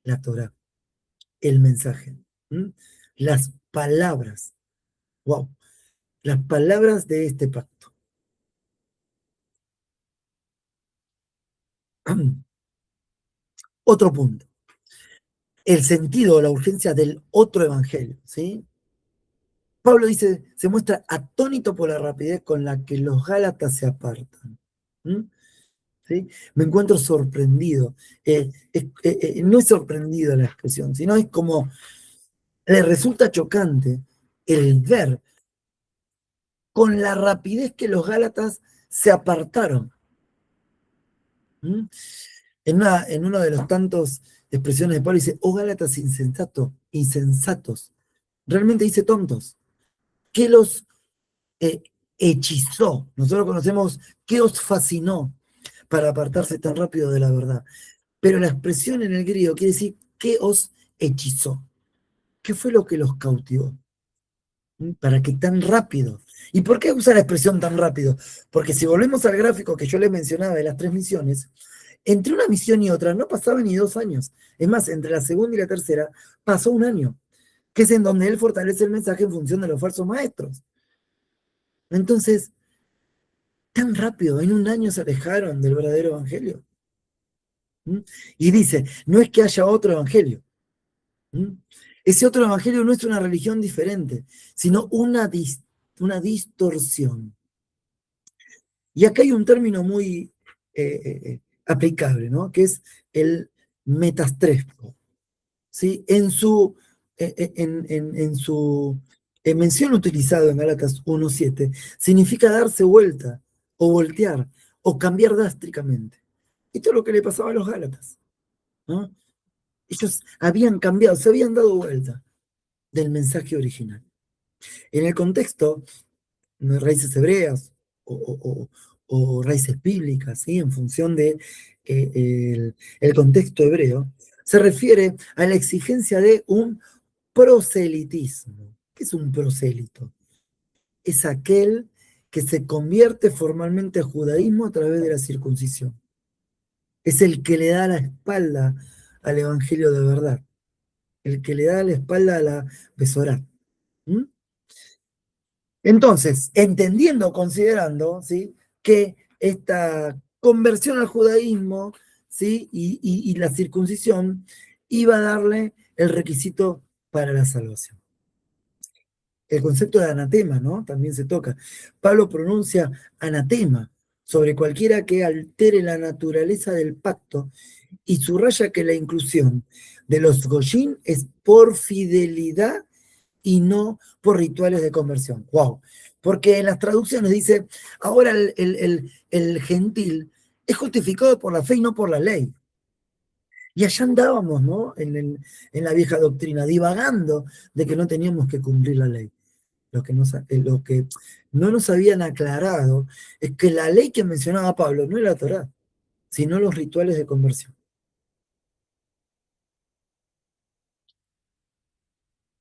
S1: La Torá, el mensaje, las palabras. Wow, las palabras de este pacto. Otro punto. El sentido o la urgencia del otro evangelio, ¿sí? Pablo dice, se muestra atónito por la rapidez con la que los Gálatas se apartan. ¿Sí? Me encuentro sorprendido. No es sorprendido la expresión, sino es como le resulta chocante el ver con la rapidez que los Gálatas se apartaron. En uno de los tantos expresiones de Pablo dice, oh Gálatas insensatos. Realmente dice tontos. ¿Qué los eh, hechizó? Nosotros conocemos qué os fascinó para apartarse tan rápido de la verdad. Pero la expresión en el griego quiere decir qué os hechizó. ¿Qué fue lo que los cautivó? ¿Para qué tan rápido? ¿Y por qué usa la expresión tan rápido? Porque si volvemos al gráfico que yo les mencionaba de las 3 misiones, entre una misión y otra no pasaban ni 2 años. Es más, entre la segunda y la tercera pasó 1 año, que es en donde él fortalece el mensaje en función de los falsos maestros. Entonces, tan rápido, en 1 año se alejaron del verdadero evangelio. Y dice, no es que haya otro evangelio. Ese otro evangelio no es una religión diferente, sino una distorsión. Y acá hay un término muy aplicable, ¿no? Que es el metastresco. ¿Sí? En su mención utilizado en Gálatas 1:7, significa darse vuelta, o voltear, o cambiar drásticamente. Esto es lo que le pasaba a los Gálatas, ¿no? Ellos habían cambiado, se habían dado vuelta del mensaje original. En el contexto, ¿no?, raíces hebreas o raíces bíblicas, ¿sí? En función de el contexto hebreo, se refiere a la exigencia de un proselitismo. ¿Qué es un prosélito? Es aquel que se convierte formalmente al judaísmo a través de la circuncisión. Es el que le da la espalda al evangelio de verdad, el que le da la espalda a la Besorá. Entonces, entendiendo, considerando, ¿sí?, que esta conversión al judaísmo, ¿sí?, y la circuncisión iba a darle el requisito para la salvación. El concepto de anatema, ¿no?, también se toca. Pablo pronuncia anatema sobre cualquiera que altere la naturaleza del pacto y subraya que la inclusión de los Goyim es por fidelidad y no por rituales de conversión. ¡Wow! Porque en las traducciones dice, ahora el gentil es justificado por la fe y no por la ley. Y allá andábamos, ¿no? En la vieja doctrina, divagando de que no teníamos que cumplir la ley. Lo que no nos habían aclarado es que la ley que mencionaba Pablo no era la Torá, sino los rituales de conversión.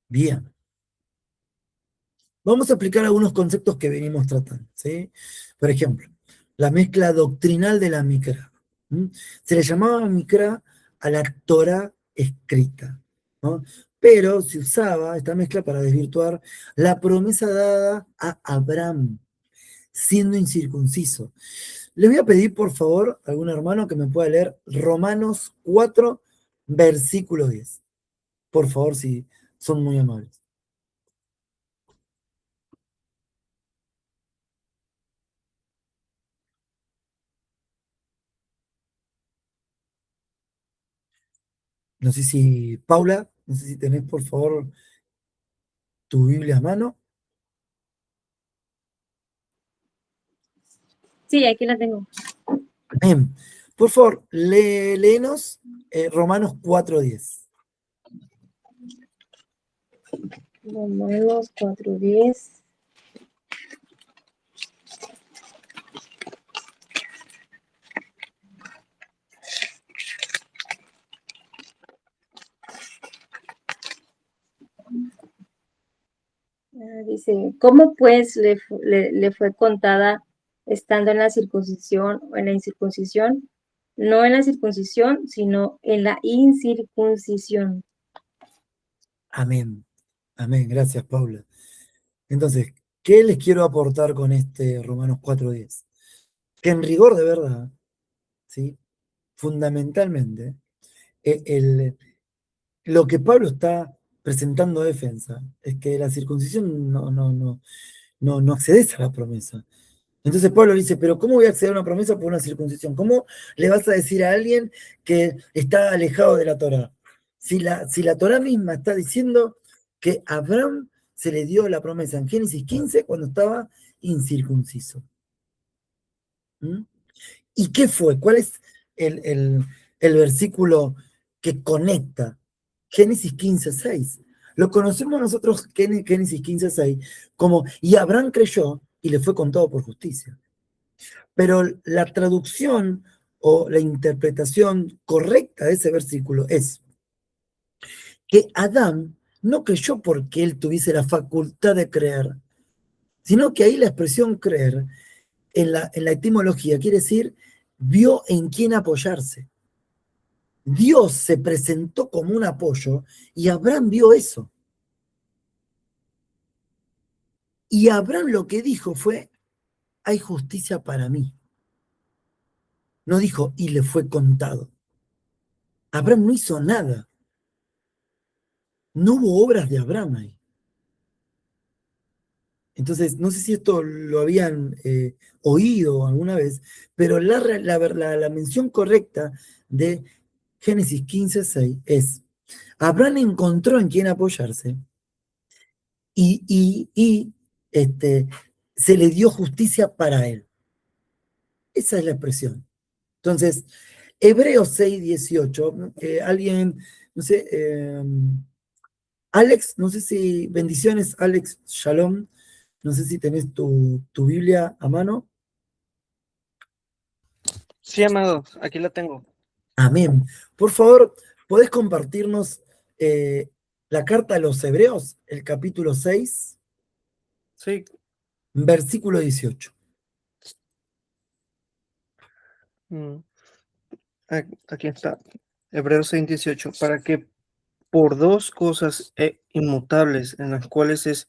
S1: Bien. Vamos a aplicar algunos conceptos que venimos tratando, ¿sí? Por ejemplo, la mezcla doctrinal de la Mikra. Se le llamaba Mikra a la Torah escrita, ¿no? Pero se usaba esta mezcla para desvirtuar la promesa dada a Abraham, siendo incircunciso. Le voy a pedir, por favor, a algún hermano que me pueda leer Romanos 4, versículo 10. Por favor, si son muy amables. No sé si, Paula, no sé si tenés, por favor, tu Biblia a mano.
S2: Sí, aquí la tengo.
S1: Bien. Por favor, léenos Romanos 4:10.
S2: Romanos 4:10. Dice, ¿cómo pues le fue contada estando en la circuncisión o en la incircuncisión? No en la circuncisión, sino en la incircuncisión.
S1: Amén. Amén. Gracias, Paula. Entonces, ¿qué les quiero aportar con este Romanos 4:10? Que en rigor de verdad, ¿sí? Fundamentalmente, lo que Pablo está presentando de defensa es que la circuncisión no accedes a la promesa. Entonces Pablo le dice, pero ¿cómo voy a acceder a una promesa por una circuncisión? ¿Cómo le vas a decir a alguien que está alejado de la Torá? Si la Torá misma está diciendo que a Abraham se le dio la promesa en Génesis 15 cuando estaba incircunciso. ¿Mm? ¿Y qué fue? ¿Cuál es el versículo que conecta Génesis 15:6? Lo conocemos nosotros, Génesis 15:6, como, y Abraham creyó y le fue contado por justicia. Pero la traducción o la interpretación correcta de ese versículo es que Adán no creyó porque él tuviese la facultad de creer, sino que ahí la expresión creer en la etimología quiere decir vio en quién apoyarse. Dios se presentó como un apoyo y Abraham vio eso. Y Abraham lo que dijo fue, hay justicia para mí. No dijo, y le fue contado. Abraham no hizo nada. No hubo obras de Abraham ahí. Entonces, no sé si esto lo habían oído alguna vez, pero la mención correcta de Génesis 15:6 es, Abraham encontró en quién apoyarse y se le dio justicia para él. Esa es la expresión. Entonces, Hebreos 6:18, alguien, no sé, Alex, no sé si, bendiciones, Alex, shalom, no sé si tenés tu Biblia a mano.
S3: Sí, amado, aquí la tengo.
S1: Amén. Por favor, ¿podés compartirnos la carta a los Hebreos, el capítulo 6,
S3: Sí.
S1: versículo 18?
S3: Aquí está. Hebreos 6:18. Para que por dos cosas inmutables, en las cuales es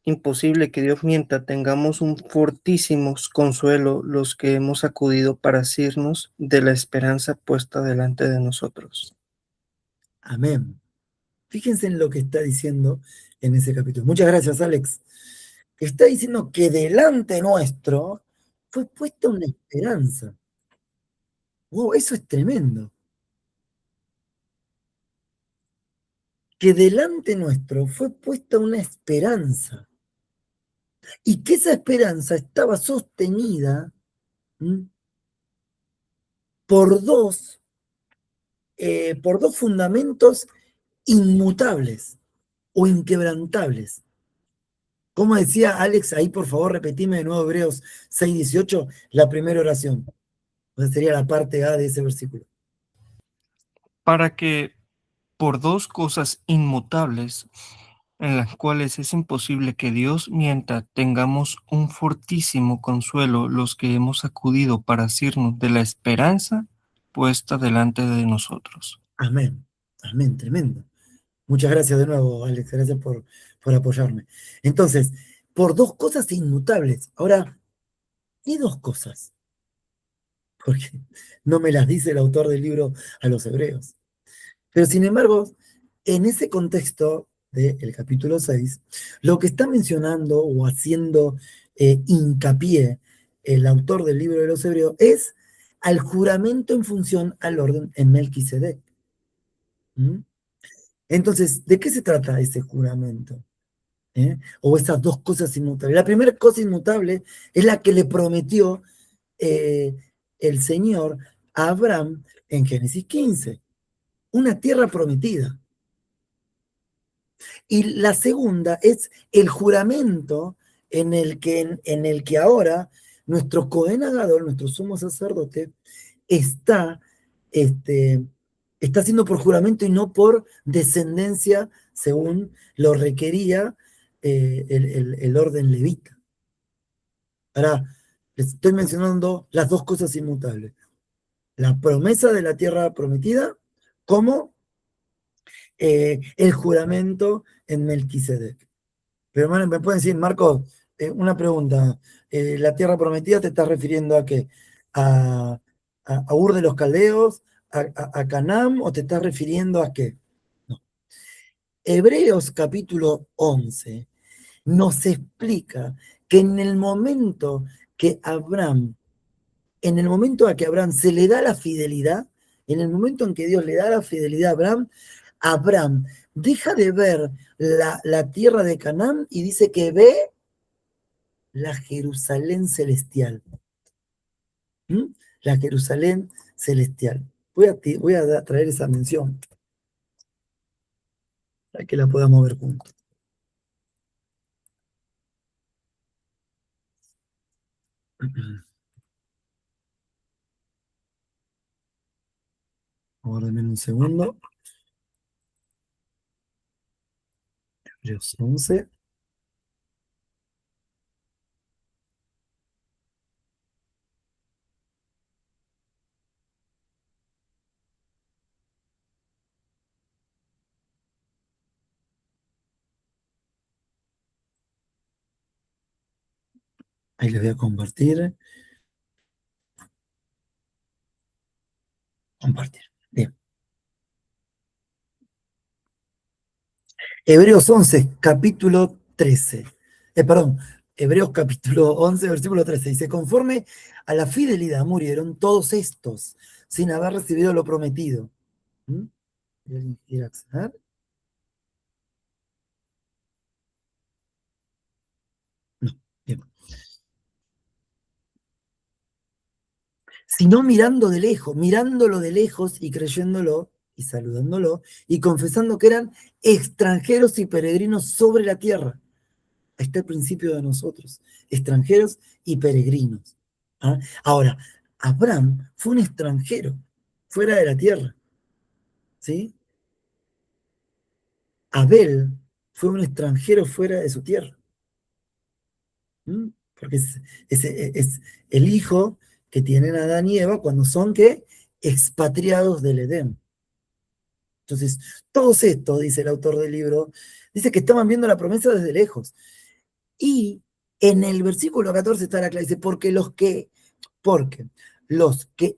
S3: imposible que Dios mienta, tengamos un fortísimo consuelo los que hemos acudido para asirnos de la esperanza puesta delante de nosotros.
S1: Amén. Fíjense en lo que está diciendo en ese capítulo. Muchas gracias, Alex. Está diciendo que delante nuestro fue puesta una esperanza. Wow, eso es tremendo. que delante nuestro fue puesta una esperanza y que esa esperanza estaba sostenida por dos fundamentos inmutables o inquebrantables. Como decía Alex, ahí por favor repetime de nuevo Hebreos 6:18, la primera oración. O sea, sería la parte A de ese versículo.
S3: Para que por dos cosas inmutables, en las cuales es imposible que Dios mienta, tengamos un fortísimo consuelo los que hemos acudido para asirnos de la esperanza puesta delante de nosotros.
S1: Amén, amén, tremendo. Muchas gracias de nuevo, Alex, gracias por apoyarme. Entonces, por dos cosas inmutables. Ahora, ¿qué dos cosas? Porque no me las dice el autor del libro a los hebreos. Pero sin embargo, en ese contexto del capítulo 6, lo que está mencionando o haciendo hincapié el autor del libro de los hebreos es al juramento en función al orden en Melquisedec. ¿Mm? Entonces, ¿de qué se trata ese juramento? O esas dos cosas inmutables. La primera cosa inmutable es la que le prometió el Señor a Abraham en Génesis 15, una tierra prometida. Y la segunda es el juramento en el que ahora nuestro Cohen Agadol, nuestro sumo sacerdote, está, está haciendo por juramento y no por descendencia, según lo requería el orden levita. Ahora, les estoy mencionando las dos cosas inmutables. La promesa de la tierra prometida, como el juramento en Melquisedec. Pero hermano, me pueden decir, Marco, una pregunta. ¿La tierra prometida te estás refiriendo a qué? ¿A Ur de los Caldeos? ¿A Canaán? ¿O te estás refiriendo a qué? No. Hebreos capítulo 11 nos explica que en el momento a que Abraham se le da la fidelidad, en el momento en que Dios le da la fidelidad a Abraham deja de ver la tierra de Canaán y dice que ve la Jerusalén celestial. ¿Mm? La Jerusalén celestial. Voy a traer esa mención para que la podamos ver juntos. Guárdenme un segundo. Hebreos 11. Ahí les voy a compartir. Compartir. Bien. Hebreos 11, capítulo 13. Perdón, Hebreos capítulo 11, versículo 13. Dice, conforme a la fidelidad murieron todos estos, sin haber recibido lo prometido. ¿Mm? ¿Alguien quiere acceder? No. Bien. Sino mirándolo de lejos y creyéndolo y saludándolo y confesando que eran extranjeros y peregrinos sobre la tierra. Ahí está el principio de nosotros, extranjeros y peregrinos. ¿Ah? Ahora, Abraham fue un extranjero fuera de la tierra, ¿sí? Abel fue un extranjero fuera de su tierra, ¿sí? Porque es el hijo que tienen Adán y Eva cuando son, ¿qué? Expatriados del Edén. Entonces, todos estos, dice el autor del libro, dice que estaban viendo la promesa desde lejos. Y en el versículo 14 está la clave, dice, porque los que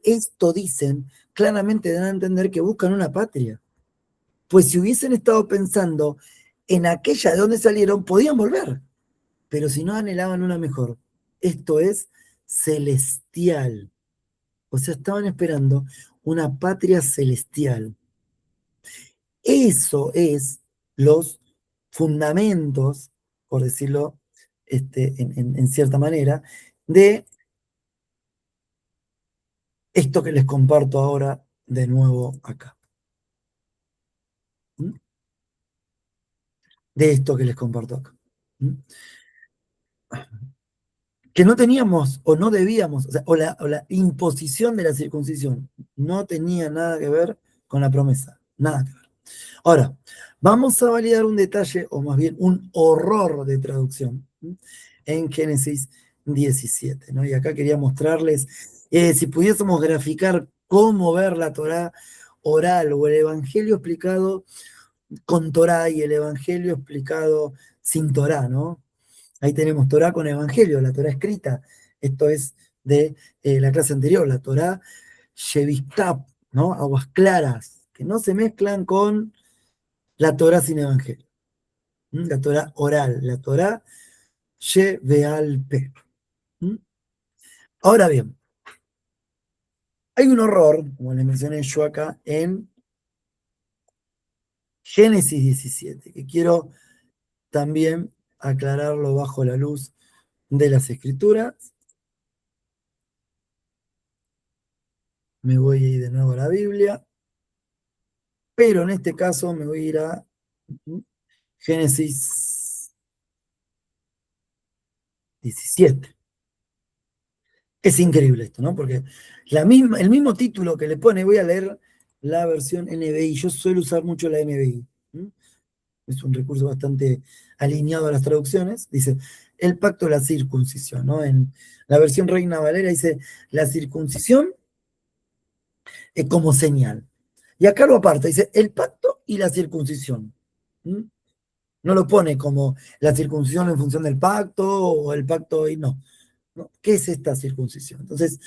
S1: esto dicen claramente dan a entender que buscan una patria. Pues si hubiesen estado pensando en aquella de donde salieron, podían volver. Pero si no anhelaban una mejor, esto es celestial. O sea, estaban esperando una patria celestial. Eso es los fundamentos, por decirlo en cierta manera, de esto que les comparto ahora de nuevo acá. ¿Mm? De esto que les comparto acá. ¿Mm? Que no teníamos o no debíamos, o la imposición de la circuncisión no tenía nada que ver con la promesa, nada que ver. Ahora, vamos a validar un detalle, o más bien un horror de traducción, ¿sí? En Génesis 17, ¿no? Y acá quería mostrarles, si pudiésemos graficar cómo ver la Torá oral o el Evangelio explicado con Torá y el Evangelio explicado sin Torá, ¿no? Ahí tenemos Torá con Evangelio, la Torá escrita. Esto es de la clase anterior, la Torá Shevistab, ¿no? Aguas claras, que no se mezclan con la Torá sin Evangelio. La Torá oral, la Torá Shevealpe. Ahora bien, hay un horror, como les mencioné yo acá, en Génesis 17, que quiero también aclararlo bajo la luz de las Escrituras. Me voy a ir de nuevo a la Biblia, pero en este caso me voy a ir a Génesis 17. Es increíble esto, ¿no? Porque el mismo título que le pone, voy a leer la versión NBI. Yo suelo usar mucho la NBI. Es un recurso bastante alineado a las traducciones. Dice, el pacto de la circuncisión, ¿no? En la versión Reina Valera dice, la circuncisión como señal. Y acá lo aparta, dice, el pacto y la circuncisión. No lo pone como la circuncisión en función del pacto o el pacto y no. ¿No? ¿Qué es esta circuncisión? Entonces,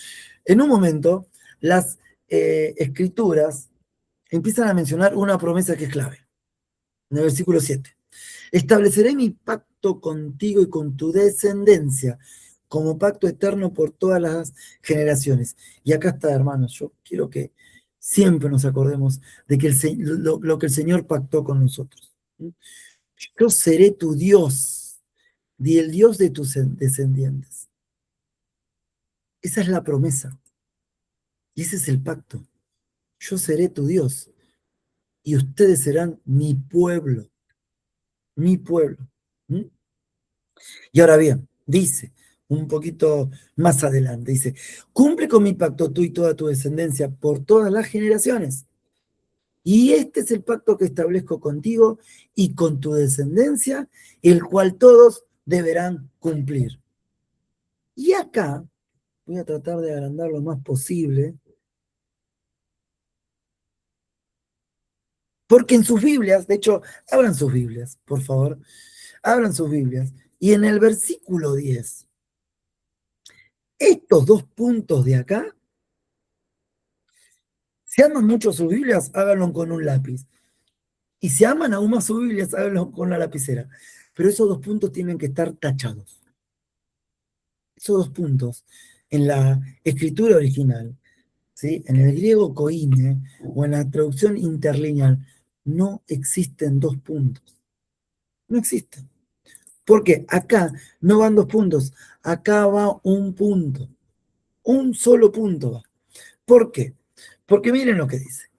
S1: en un momento, las escrituras empiezan a mencionar una promesa que es clave, en el versículo 7. Estableceré mi pacto contigo y con tu descendencia como pacto eterno por todas las generaciones. Y acá está, hermanos, yo quiero que siempre nos acordemos de que lo que el Señor pactó con nosotros. Yo seré tu Dios y el Dios de tus descendientes. Esa es la promesa. Y ese es el pacto. Yo seré tu Dios y ustedes serán mi pueblo. Mi pueblo. ¿Mm? Y ahora bien, dice, un poquito más adelante, dice, cumple con mi pacto tú y toda tu descendencia por todas las generaciones. Y este es el pacto que establezco contigo y con tu descendencia, el cual todos deberán cumplir. Y acá, voy a tratar de agrandar lo más posible, porque en sus Biblias, de hecho, abran sus Biblias, por favor, abran sus Biblias, y en el versículo 10, estos dos puntos de acá, si aman mucho sus Biblias, háganlo con un lápiz. Y si aman aún más sus Biblias, háganlo con la lapicera. Pero esos dos puntos tienen que estar tachados. Esos dos puntos, en la escritura original, ¿sí? En el griego koine o en la traducción interlineal, no existen dos puntos. No existen. Porque acá no van dos puntos, acá va un punto. Un solo punto va. ¿Por qué? Porque miren lo que dice.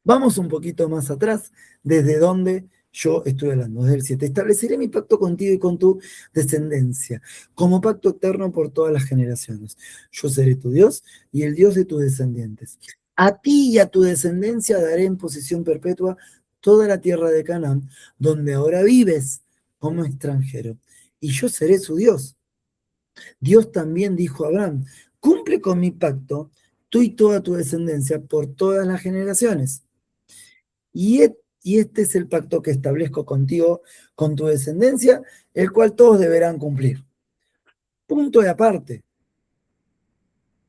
S1: Vamos un poquito más atrás, desde donde yo estoy hablando, desde el 7. Estableceré mi pacto contigo y con tu descendencia, como pacto eterno por todas las generaciones. Yo seré tu Dios y el Dios de tus descendientes. A ti y a tu descendencia daré en posesión perpetua toda la tierra de Canaán, donde ahora vives como extranjero, y yo seré su Dios. Dios también dijo a Abraham, cumple con mi pacto, tú y toda tu descendencia por todas las generaciones. Y este es el pacto que establezco contigo, con tu descendencia, el cual todos deberán cumplir. Punto de aparte.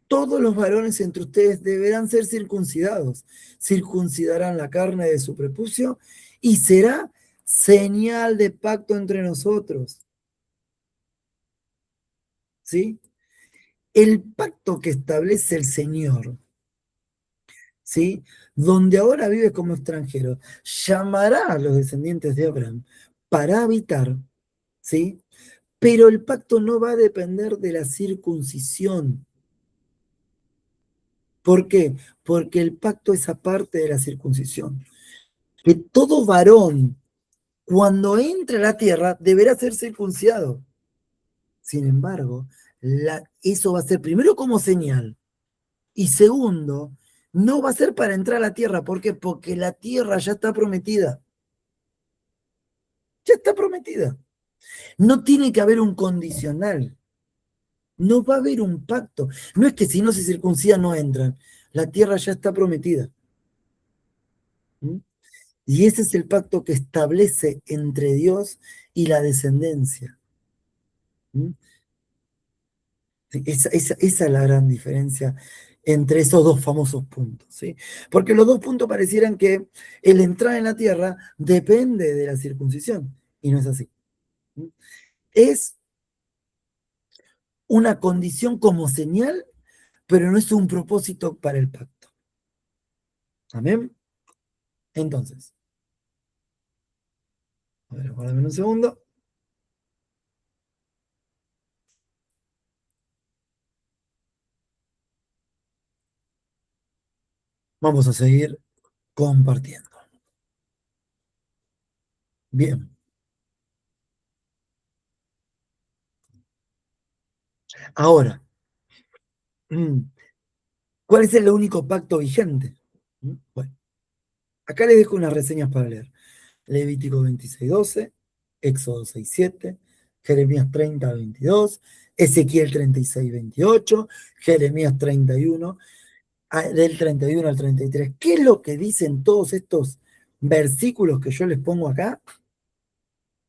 S1: Todos los varones entre ustedes deberán ser circuncidados. Circuncidarán la carne de su prepucio y será señal de pacto entre nosotros. ¿Sí? El pacto que establece el Señor ¿sí? Donde ahora vive como extranjero, llamará a los descendientes de Abraham para habitar, ¿sí? Pero el pacto no va a depender de la circuncisión. ¿Por qué? Porque el pacto es aparte de la circuncisión. Que todo varón, cuando entre a la tierra, deberá ser circuncidado. Sin embargo, eso va a ser primero como señal. Y segundo, no va a ser para entrar a la tierra. ¿Por qué? Porque la tierra ya está prometida. Ya está prometida. No tiene que haber un condicional. No va a haber un pacto. No es que si no se circuncida no entran. La tierra ya está prometida. ¿Mm? Y ese es el pacto que establece entre Dios y la descendencia. ¿Mm? Esa es la gran diferencia entre esos dos famosos puntos, ¿sí? Porque los dos puntos parecieran que el entrar en la tierra depende de la circuncisión, y no es así. ¿Mm? Es una condición como señal, pero no es un propósito para el pacto. ¿Amén? Entonces, a ver, guárdame un segundo. Vamos a seguir compartiendo. Bien. Ahora, ¿cuál es el único pacto vigente? Bueno, acá les dejo unas reseñas para leer. Levítico 26:12, Éxodo 6:7, Jeremías 30:22, Ezequiel 36:28, Jeremías 31, del 31 al 33. ¿Qué es lo que dicen todos estos versículos que yo les pongo acá?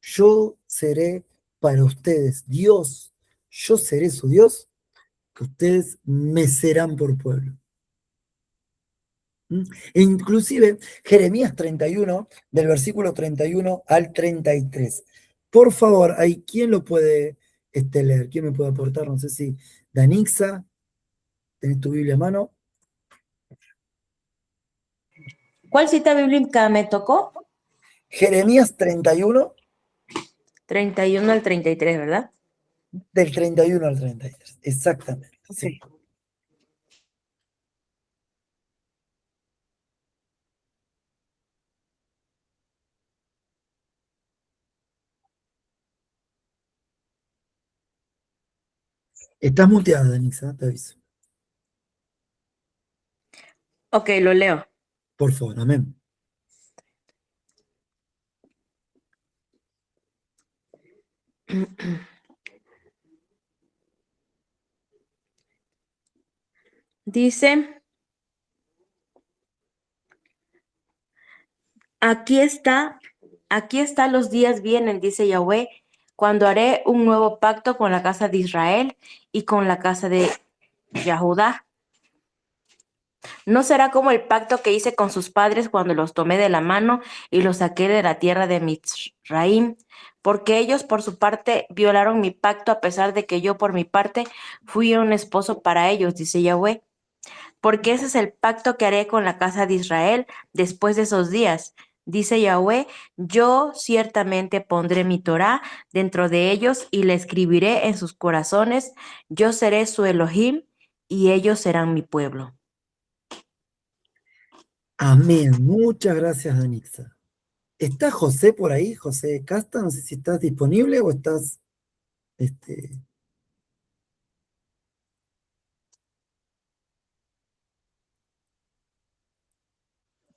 S1: Yo seré para ustedes Dios, yo seré su Dios, que ustedes me serán por pueblo. E inclusive Jeremías 31, del versículo 31 al 33. Por favor, ¿hay quién lo puede leer? ¿Quién me puede aportar? No sé si Danixa, ¿tenés tu Biblia a mano?
S4: ¿Cuál cita bíblica me tocó?
S1: Jeremías 31,
S4: 31 al 33, ¿verdad?
S1: del 31 al 33. Exactamente, sí.
S4: Ok.
S1: Estás muteada, Danixa, te aviso.
S4: Ok, lo leo.
S1: Por favor, amén.
S4: Dice, aquí está, los días vienen, dice Yahweh, cuando haré un nuevo pacto con la casa de Israel y con la casa de Yahudá. No será como el pacto que hice con sus padres cuando los tomé de la mano y los saqué de la tierra de Mitzraim, porque ellos por su parte violaron mi pacto a pesar de que yo por mi parte fui un esposo para ellos, dice Yahweh. Porque ese es el pacto que haré con la casa de Israel después de esos días. Dice Yahweh, yo ciertamente pondré mi Torá dentro de ellos y la escribiré en sus corazones. Yo seré su Elohim y ellos serán mi pueblo.
S1: Amén. Muchas gracias, Danixa. ¿Está José por ahí? José Casta, no sé si estás disponible o estás...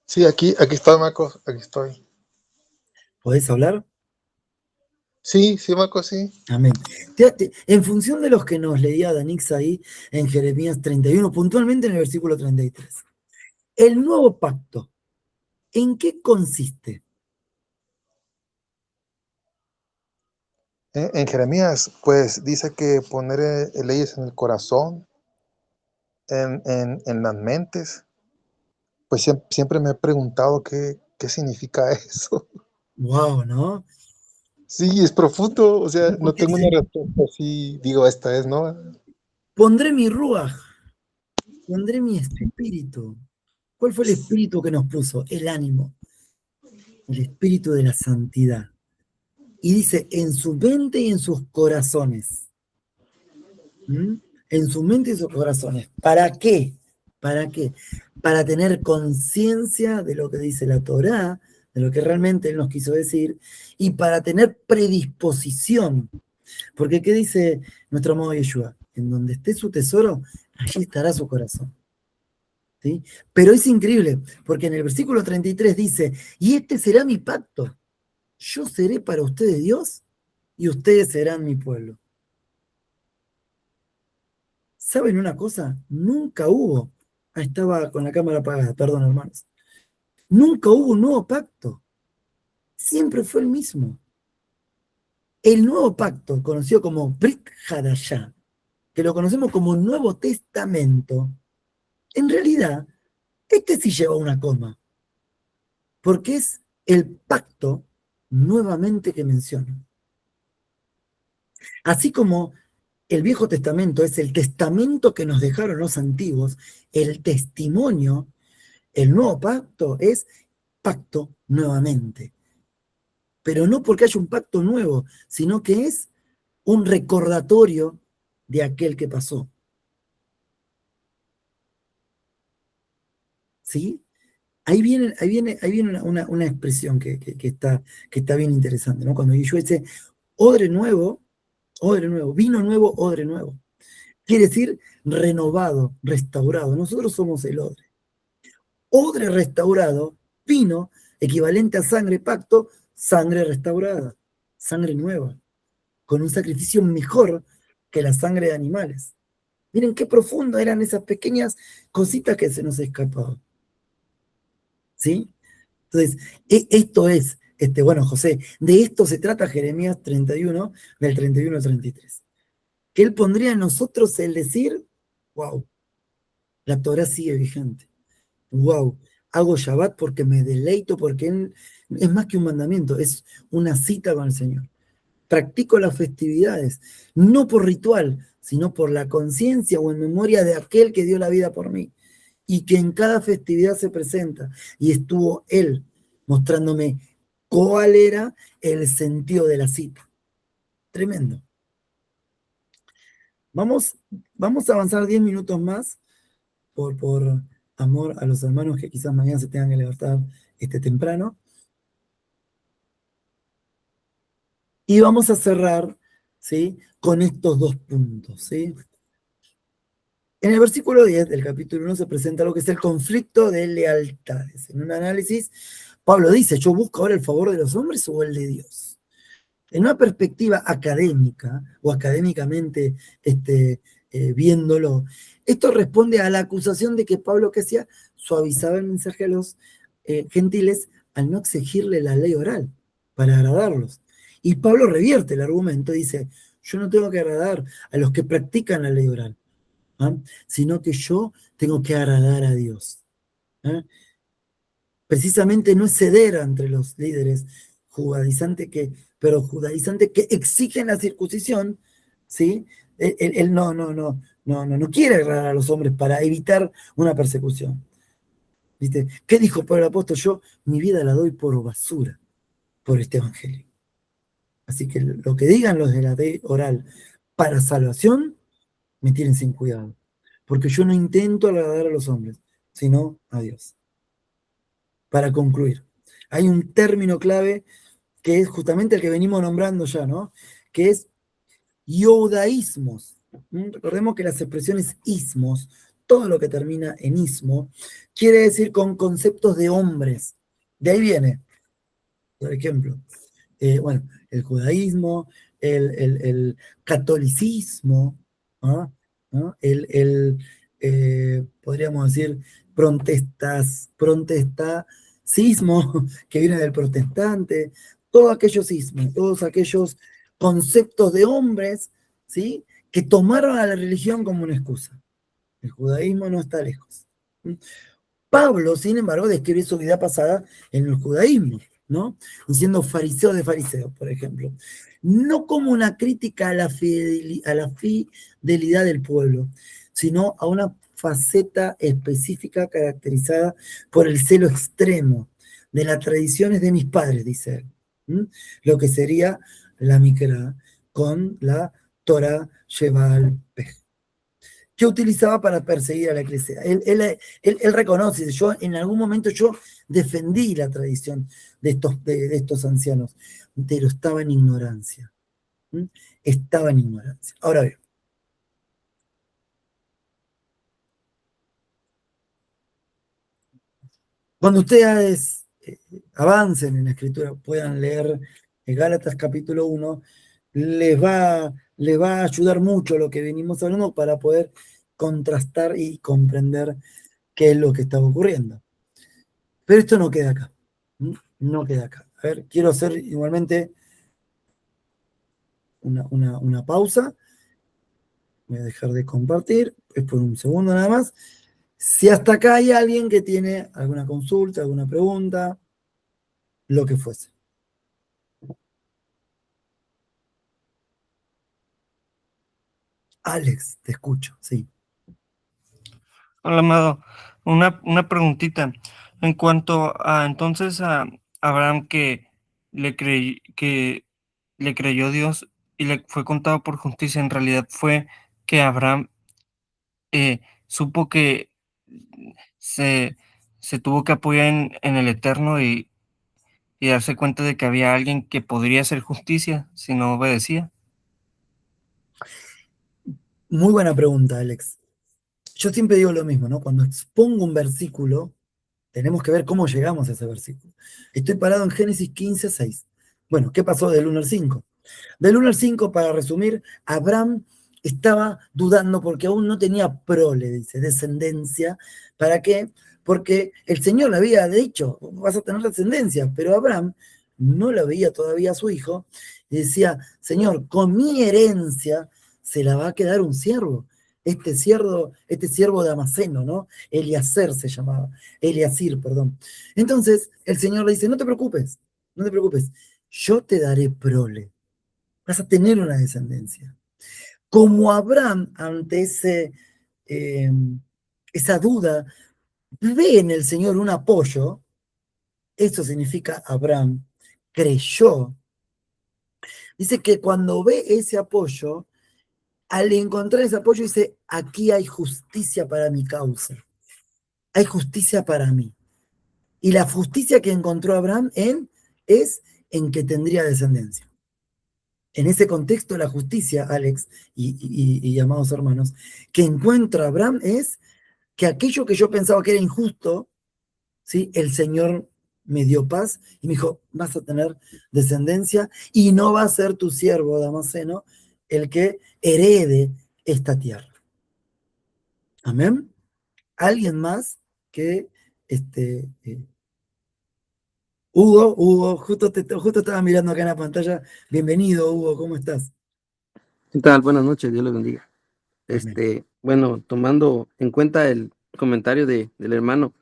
S5: Sí, aquí estoy, Marcos, aquí estoy.
S1: ¿Podés hablar?
S5: Sí, Marcos, sí.
S1: Amén. En función de los que nos leía Danix ahí en Jeremías 31, puntualmente en el versículo 33, el nuevo pacto, ¿en qué consiste?
S5: En Jeremías, pues dice que poner leyes en el corazón, en las mentes. Pues siempre me he preguntado qué significa eso.
S1: Wow, ¿no?
S5: Sí, es profundo, o sea, no tengo una
S1: Dice,
S5: respuesta así, digo, esta es, ¿no?
S1: pondré mi ruaj, pondré mi espíritu. ¿Cuál fue el espíritu que nos puso? El ánimo. El espíritu de la santidad. Y dice, en su mente y en sus corazones. ¿Mm? En su mente y en sus corazones. ¿Para qué? ¿Para qué? Para tener conciencia de lo que dice la Torá, de lo que realmente Él nos quiso decir, y para tener predisposición. Porque ¿qué dice nuestro amado Yeshua? En donde esté su tesoro, allí estará su corazón. ¿Sí? Pero es increíble, porque en el versículo 33 dice, y este será mi pacto. Yo seré para ustedes Dios, y ustedes serán mi pueblo. ¿Saben una cosa? Nunca hubo, estaba con la cámara apagada, perdón hermanos, nunca hubo un nuevo pacto, siempre fue el mismo. El nuevo pacto, conocido como Brit Hadashah, que lo conocemos como Nuevo Testamento, en realidad, este sí lleva una coma, porque es el pacto nuevamente que menciona. Así como el Viejo Testamento es el testamento que nos dejaron los antiguos, el testimonio, el nuevo pacto es pacto nuevamente. Pero no porque haya un pacto nuevo, sino que es un recordatorio de aquel que pasó. ¿Sí? Ahí viene una expresión que está bien interesante, ¿no? Cuando Yeshua dice, odre nuevo, vino nuevo, odre nuevo. Quiere decir renovado, restaurado. Nosotros somos el odre. Odre restaurado, vino, equivalente a sangre, pacto, sangre restaurada, sangre nueva, con un sacrificio mejor que la sangre de animales. Miren qué profundo eran esas pequeñas cositas que se nos escapaban. ¿Sí? Entonces, esto es, bueno, José, de esto se trata Jeremías 31, del 31 al 33. Que él pondría en nosotros el decir, wow, la Torah sigue vigente. Wow, hago Shabbat porque me deleito, porque él es más que un mandamiento, es una cita con el Señor. Practico las festividades, no por ritual, sino por la conciencia o en memoria de aquel que dio la vida por mí. Y que en cada festividad se presenta. Y estuvo él mostrándome cuál era el sentido de la cita. Tremendo. Vamos a avanzar 10 minutos más por amor a los hermanos que quizás mañana se tengan que levantar temprano. Y vamos a cerrar, ¿sí?, con estos dos puntos, ¿sí? En el versículo 10 del capítulo 1 se presenta lo que es el conflicto de lealtades. En un análisis, Pablo dice, ¿yo busco ahora el favor de los hombres o el de Dios? En una perspectiva académica, o académicamente viéndolo, esto responde a la acusación de que Pablo, que hacía, suavizaba el mensaje a los gentiles al no exigirle la ley oral para agradarlos. Y Pablo revierte el argumento, dice, yo no tengo que agradar a los que practican la ley oral, sino que yo tengo que agradar a Dios. Precisamente no es ceder entre los líderes judaizantes que exigen la circuncisión, ¿sí? Él no quiere agradar a los hombres para evitar una persecución. ¿Viste? ¿Qué dijo Pablo el apóstol? Yo mi vida la doy por basura, por este evangelio. Así que lo que digan los de la ley oral para salvación, me tienen sin cuidado. Porque yo no intento agradar a los hombres, sino a Dios. Para concluir, hay un término clave que es justamente el que venimos nombrando ya, ¿no? Que es iudaísmos. Recordemos que las expresiones ismos, todo lo que termina en ismo, quiere decir con conceptos de hombres. De ahí viene, por ejemplo, el judaísmo, el catolicismo, ¿no? Podríamos decir protestacismo, que viene del protestante, todos aquellos ismos, todos aquellos conceptos de hombres, ¿sí?, que tomaron a la religión como una excusa. El judaísmo no está lejos. Pablo, sin embargo, describe su vida pasada en el judaísmo, ¿no? Siendo fariseo de fariseos, por ejemplo. No como una crítica a la fidelidad del pueblo, sino a una faceta específica caracterizada por el celo extremo de las tradiciones de mis padres, dice él. Lo que sería la Mikra con la Torah Sheval Pej, que utilizaba para perseguir a la iglesia. Él reconoce, en algún momento yo defendí la tradición de estos ancianos, pero estaba en ignorancia. Estaba en ignorancia. Ahora bien, cuando ustedes avancen en la escritura, puedan leer Gálatas capítulo 1, les va a ayudar mucho lo que venimos hablando para poder contrastar y comprender qué es lo que está ocurriendo. Pero esto no queda acá. No queda acá. A ver, quiero hacer igualmente una pausa. Voy a dejar de compartir, es por un segundo nada más. Si hasta acá hay alguien que tiene alguna consulta, alguna pregunta, lo que fuese. Alex, te escucho, sí.
S3: Hola, Amado. Una preguntita. En cuanto a entonces a Abraham que que le creyó Dios y le fue contado por justicia, en realidad fue que Abraham supo que se, se tuvo que apoyar en el Eterno y darse cuenta de que había alguien que podría hacer justicia si no obedecía.
S1: Muy buena pregunta, Alex. Yo siempre digo lo mismo, ¿no? Cuando expongo un versículo, tenemos que ver cómo llegamos a ese versículo. Estoy parado en Génesis 15:6. Bueno, ¿qué pasó del 1 al 5? Del 1 al 5, para resumir, Abraham estaba dudando porque aún no tenía prole, dice, descendencia. ¿Para qué? Porque el Señor le había dicho, vas a tener descendencia, pero Abraham no lo veía todavía a su hijo y decía, Señor, con mi herencia se la va a quedar un siervo. Este siervo Damaseno, ¿no? Eliezer se llamaba, Eliasir, perdón. Entonces, el Señor le dice, no te preocupes, no te preocupes, yo te daré prole, vas a tener una descendencia. Como Abraham, ante esa duda, ve en el Señor un apoyo, eso significa Abraham creyó. Dice que cuando ve ese apoyo, al encontrar ese apoyo, dice, aquí hay justicia para mi causa, hay justicia para mí. Y la justicia que encontró Abraham es en que tendría descendencia. En ese contexto, la justicia, Alex y amados hermanos, que encuentra Abraham es que aquello que yo pensaba que era injusto, ¿sí? El Señor me dio paz y me dijo, vas a tener descendencia y no va a ser tu siervo Damaseno el que herede esta tierra. Amén. ¿Alguien más que Hugo, justo estaba mirando acá en la pantalla. Bienvenido, Hugo, ¿cómo estás?
S6: ¿Qué tal? Buenas noches, Dios les bendiga.
S1: Amén.
S6: Bueno, tomando en cuenta el comentario del hermano,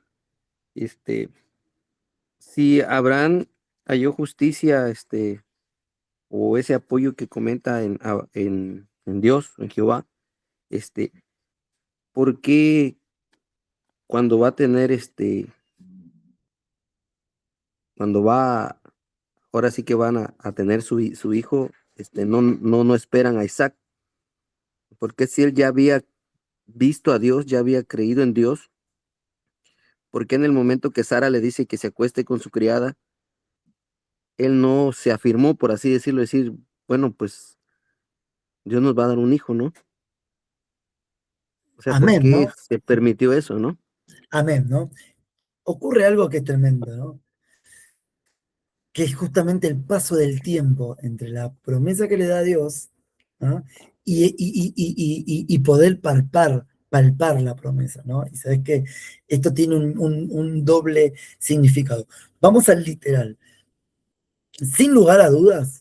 S6: si Abraham halló justicia, o ese apoyo que comenta en Dios, en Jehová, este, ¿por qué cuando va a tener, cuando va, ahora sí que van a tener su hijo, no esperan a Isaac? Porque si él ya había visto a Dios, ya había creído en Dios, porque en el momento que Sara le dice que se acueste con su criada, él no se afirmó, por así decirlo, decir, bueno, pues Dios nos va a dar un hijo, ¿no? O sea, ¿por
S1: Amén,
S6: qué
S1: ¿no?
S6: se permitió eso, no?
S1: Amén, ¿no? Ocurre algo que es tremendo, ¿no? Que es justamente el paso del tiempo entre la promesa que le da Dios, ¿no? y poder palpar la promesa, ¿no? Y sabes que esto tiene un doble significado. Vamos al literal. Sin lugar a dudas,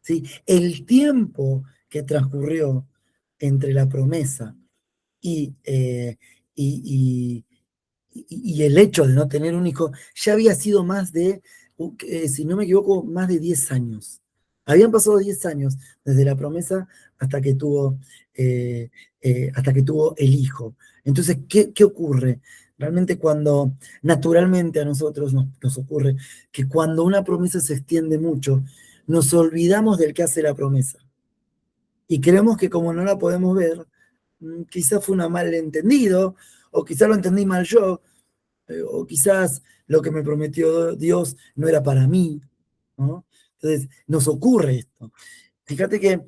S1: ¿sí? El tiempo que transcurrió entre la promesa y, y, y el hecho de no tener un hijo ya había sido más de, si no me equivoco, más de 10 años. Habían pasado 10 años desde la promesa hasta que tuvo, hasta que tuvo el hijo. Entonces, ¿qué ocurre? Realmente naturalmente a nosotros nos ocurre que cuando una promesa se extiende mucho, nos olvidamos del que hace la promesa. Y creemos que como no la podemos ver, quizás fue un malentendido, o quizás lo entendí mal yo, o quizás lo que me prometió Dios no era para mí, ¿no? Entonces, nos ocurre esto. Fíjate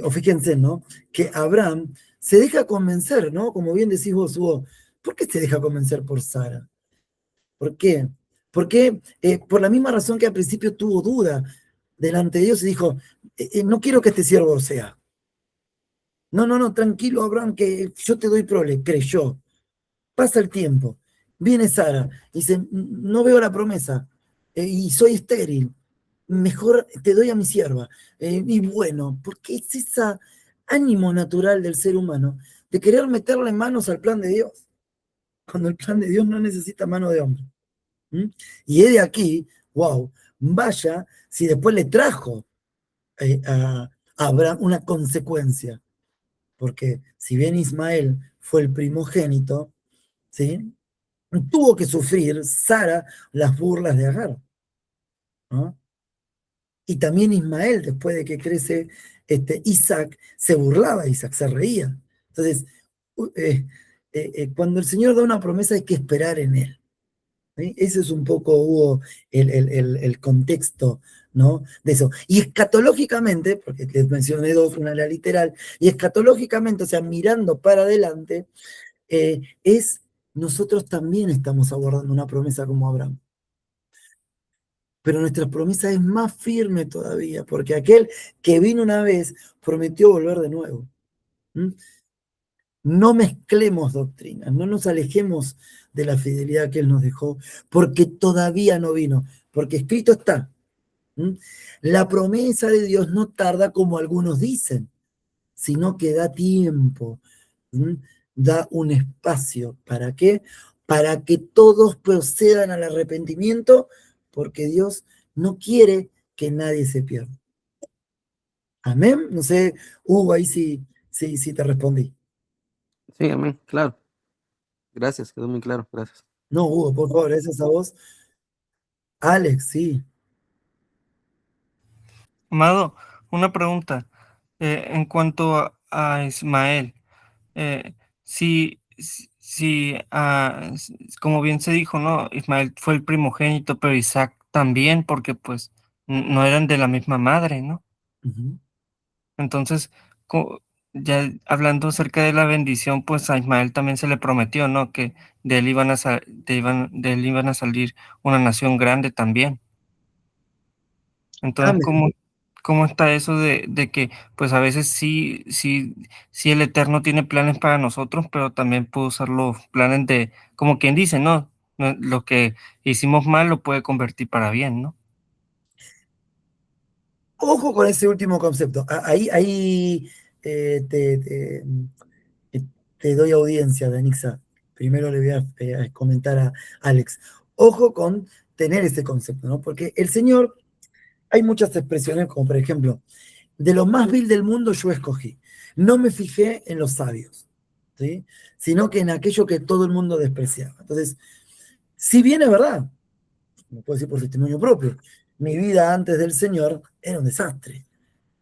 S1: o fíjense, ¿no? Que Abraham se deja convencer, ¿no? Como bien decís vos, Hugo, ¿por qué se deja convencer por Sara? ¿Por qué? Porque por la misma razón que al principio tuvo duda delante de Dios y dijo, no quiero que este siervo sea. No, tranquilo, Abraham, que yo te doy prole, creyó. Pasa el tiempo, viene Sara, dice, no veo la promesa, y soy estéril, mejor te doy a mi sierva. Y bueno, porque es ese ánimo natural del ser humano de querer meterle manos al plan de Dios, cuando el plan de Dios no necesita mano de hombre. Y es de aquí, wow, vaya si después le trajo a Abraham una consecuencia, porque si bien Ismael fue el primogénito, ¿sí? Tuvo que sufrir Sara las burlas de Agar, ¿no? Y también Ismael, después de que crece Isaac, se burlaba de Isaac, se reía. Entonces, cuando el Señor da una promesa hay que esperar en él. ¿Sí? Ese es un poco, Hugo, el contexto, ¿no? De eso. Y escatológicamente, porque les mencioné dos, una la literal, y escatológicamente, o sea, mirando para adelante, nosotros también estamos abordando una promesa como Abraham. Pero nuestra promesa es más firme todavía, porque aquel que vino una vez prometió volver de nuevo. No mezclemos doctrinas, no nos alejemos de la fidelidad que Él nos dejó, porque todavía no vino, porque escrito está. La promesa de Dios no tarda como algunos dicen, sino que da tiempo, da un espacio. ¿Para qué? Para que todos procedan al arrepentimiento, porque Dios no quiere que nadie se pierda. Amén. No sé, Hugo, ahí sí te respondí.
S6: Sí, amén, claro. Gracias, quedó muy claro, gracias.
S1: No, Hugo, por favor, gracias a vos. Alex, sí.
S3: Amado, una pregunta. En cuanto a Ismael, como bien se dijo, ¿no? Ismael fue el primogénito, pero Isaac también, porque pues no eran de la misma madre, ¿no?
S1: Uh-huh.
S3: Entonces, ya hablando acerca de la bendición, pues a Ismael también se le prometió, ¿no? Que de él de él iban a salir una nación grande también. Entonces,
S1: Amén.
S3: ¿cómo está eso de que, pues a veces sí el Eterno tiene planes para nosotros, pero también puede usar los planes como quien dice, ¿no? Lo que hicimos mal lo puede convertir para bien, ¿no?
S1: Ojo con ese último concepto. Ahí te doy audiencia, Danixa. Primero le voy a comentar a Alex. Ojo con tener ese concepto, ¿no? Porque el Señor, hay muchas expresiones, como por ejemplo, de lo más vil del mundo yo escogí. No me fijé en los sabios, ¿sí? Sino que en aquello que todo el mundo despreciaba. Entonces, si bien es verdad, me puedo decir por testimonio propio, mi vida antes del Señor era un desastre.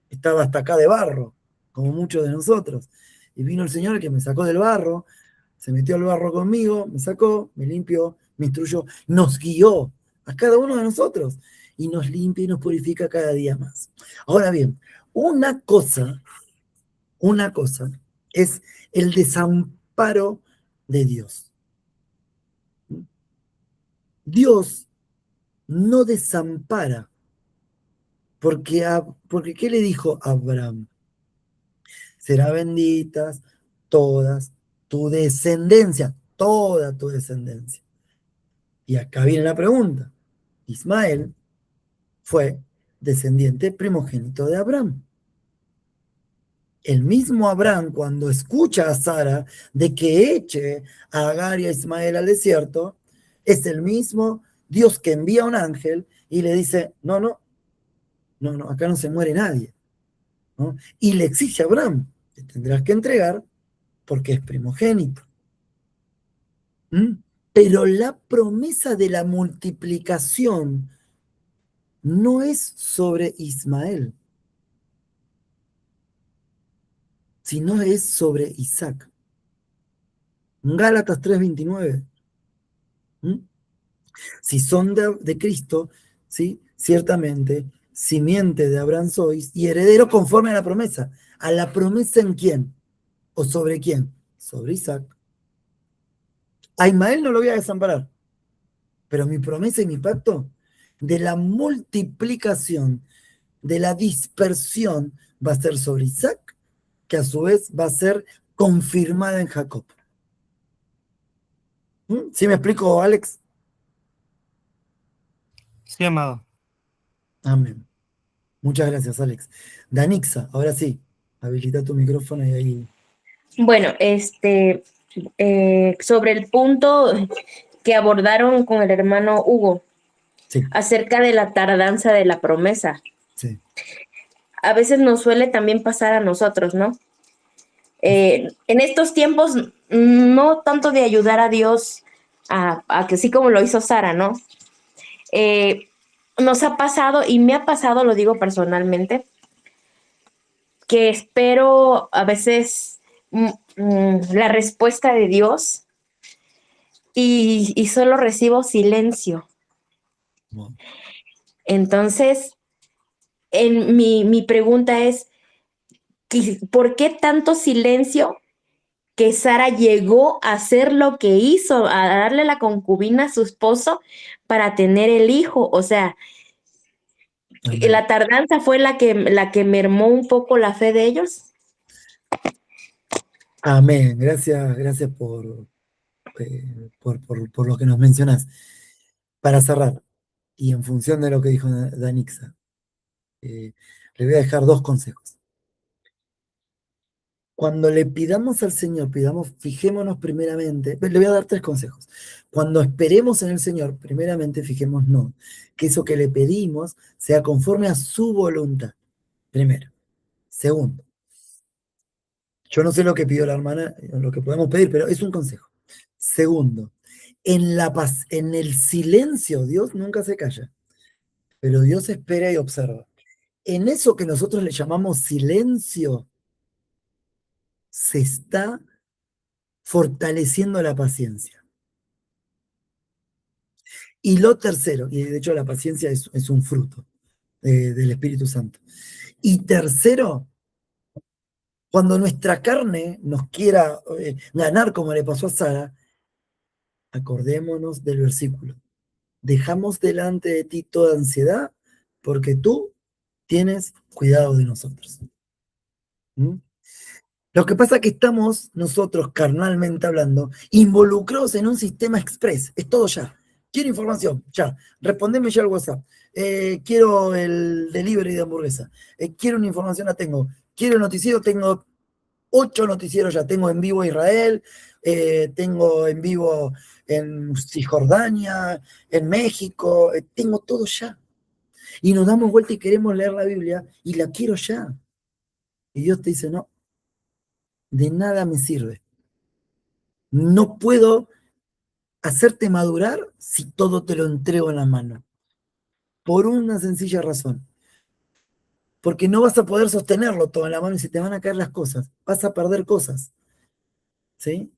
S1: Estaba hasta acá de barro, como muchos de nosotros. Y vino el Señor que me sacó del barro, se metió al barro conmigo, me sacó, me limpió, me instruyó, nos guió a cada uno de nosotros y nos limpia y nos purifica cada día más. Ahora bien, una cosa es el desamparo de Dios. Dios no desampara, porque ¿qué le dijo a Abraham? Será benditas todas tu descendencia, toda tu descendencia. Y acá viene la pregunta. Ismael fue descendiente primogénito de Abraham. El mismo Abraham, cuando escucha a Sara de que eche a Agar y a Ismael al desierto, es el mismo Dios que envía un ángel y le dice, no, No, acá no se muere nadie, ¿no? Y le exige a Abraham, te tendrás que entregar porque es primogénito. ¿Mm? Pero la promesa de la multiplicación no es sobre Ismael, sino es sobre Isaac. Gálatas 3:29. ¿Mm? Si son de Cristo, ¿sí? Ciertamente, simiente de Abraham sois y heredero conforme a la promesa. ¿A la promesa en quién? ¿O sobre quién? Sobre Isaac. A Ismael no lo voy a desamparar, pero mi promesa y mi pacto de la multiplicación, de la dispersión, va a ser sobre Isaac, que a su vez va a ser confirmada en Jacob. ¿Sí me explico, Alex?
S3: Sí, amado.
S1: Amén. Muchas gracias, Alex. Danixa, ahora sí, habilita tu micrófono y ahí.
S4: Bueno, sobre el punto que abordaron con el hermano Hugo
S1: Sí,
S4: acerca de la tardanza de la promesa.
S1: sí.
S4: A veces nos suele también pasar a nosotros, ¿no? En estos tiempos, no tanto de ayudar a Dios a que así como lo hizo Sara, ¿no? Nos ha pasado, y me ha pasado, lo digo personalmente, que espero a veces la respuesta de Dios y solo recibo silencio.
S1: Wow.
S4: Entonces, mi pregunta es, ¿por qué tanto silencio que Sara llegó a hacer lo que hizo, a darle la concubina a su esposo para tener el hijo? O sea,
S1: Amén.
S4: ¿la tardanza fue la que mermó un poco la fe de ellos?
S1: Amén. Gracias por lo que nos mencionas. Para cerrar, y en función de lo que dijo Danixa, le voy a dejar dos consejos. Cuando le pidamos al Señor, fijémonos primeramente, le voy a dar tres consejos. Cuando esperemos en el Señor, primeramente fijémonos que eso que le pedimos sea conforme a su voluntad. Primero. Segundo, yo no sé lo que pidió la hermana, lo que podemos pedir, pero es un consejo. Segundo, en la paz, en el silencio, Dios nunca se calla, pero Dios espera y observa. En eso que nosotros le llamamos silencio, se está fortaleciendo la paciencia. Y lo tercero, y de hecho la paciencia es un fruto del Espíritu Santo. Y tercero, cuando nuestra carne nos quiera ganar como le pasó a Sara, acordémonos del versículo. Dejamos delante de ti toda ansiedad porque tú tienes cuidado de nosotros. ¿Mm? Lo que pasa es que estamos nosotros, carnalmente hablando, involucrados en un sistema express. Es todo ya. Quiero información, ya. Respondeme ya al WhatsApp. Quiero el delivery de hamburguesa. Quiero una información, la tengo. Quiero el noticiero, tengo 8 noticieros ya. Tengo en vivo Israel, tengo en vivo en Cisjordania, en México, tengo todo ya. Y nos damos vuelta y queremos leer la Biblia y la quiero ya. Y Dios te dice, no, de nada me sirve. No puedo hacerte madurar si todo te lo entrego en la mano. Por una sencilla razón. Porque no vas a poder sostenerlo todo en la mano y se te van a caer las cosas. Vas a perder cosas. ¿Sí?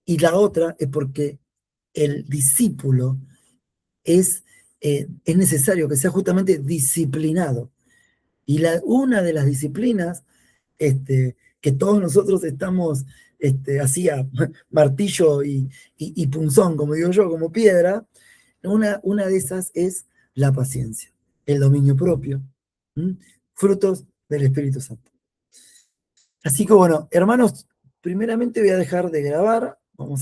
S1: Y la otra es porque el discípulo es necesario que sea justamente disciplinado. Y una de las disciplinas que todos nosotros estamos así a martillo y punzón, como digo yo, como piedra, una de esas es la paciencia, el dominio propio, frutos del Espíritu Santo. Así que bueno, hermanos, primeramente voy a dejar de grabar, vamos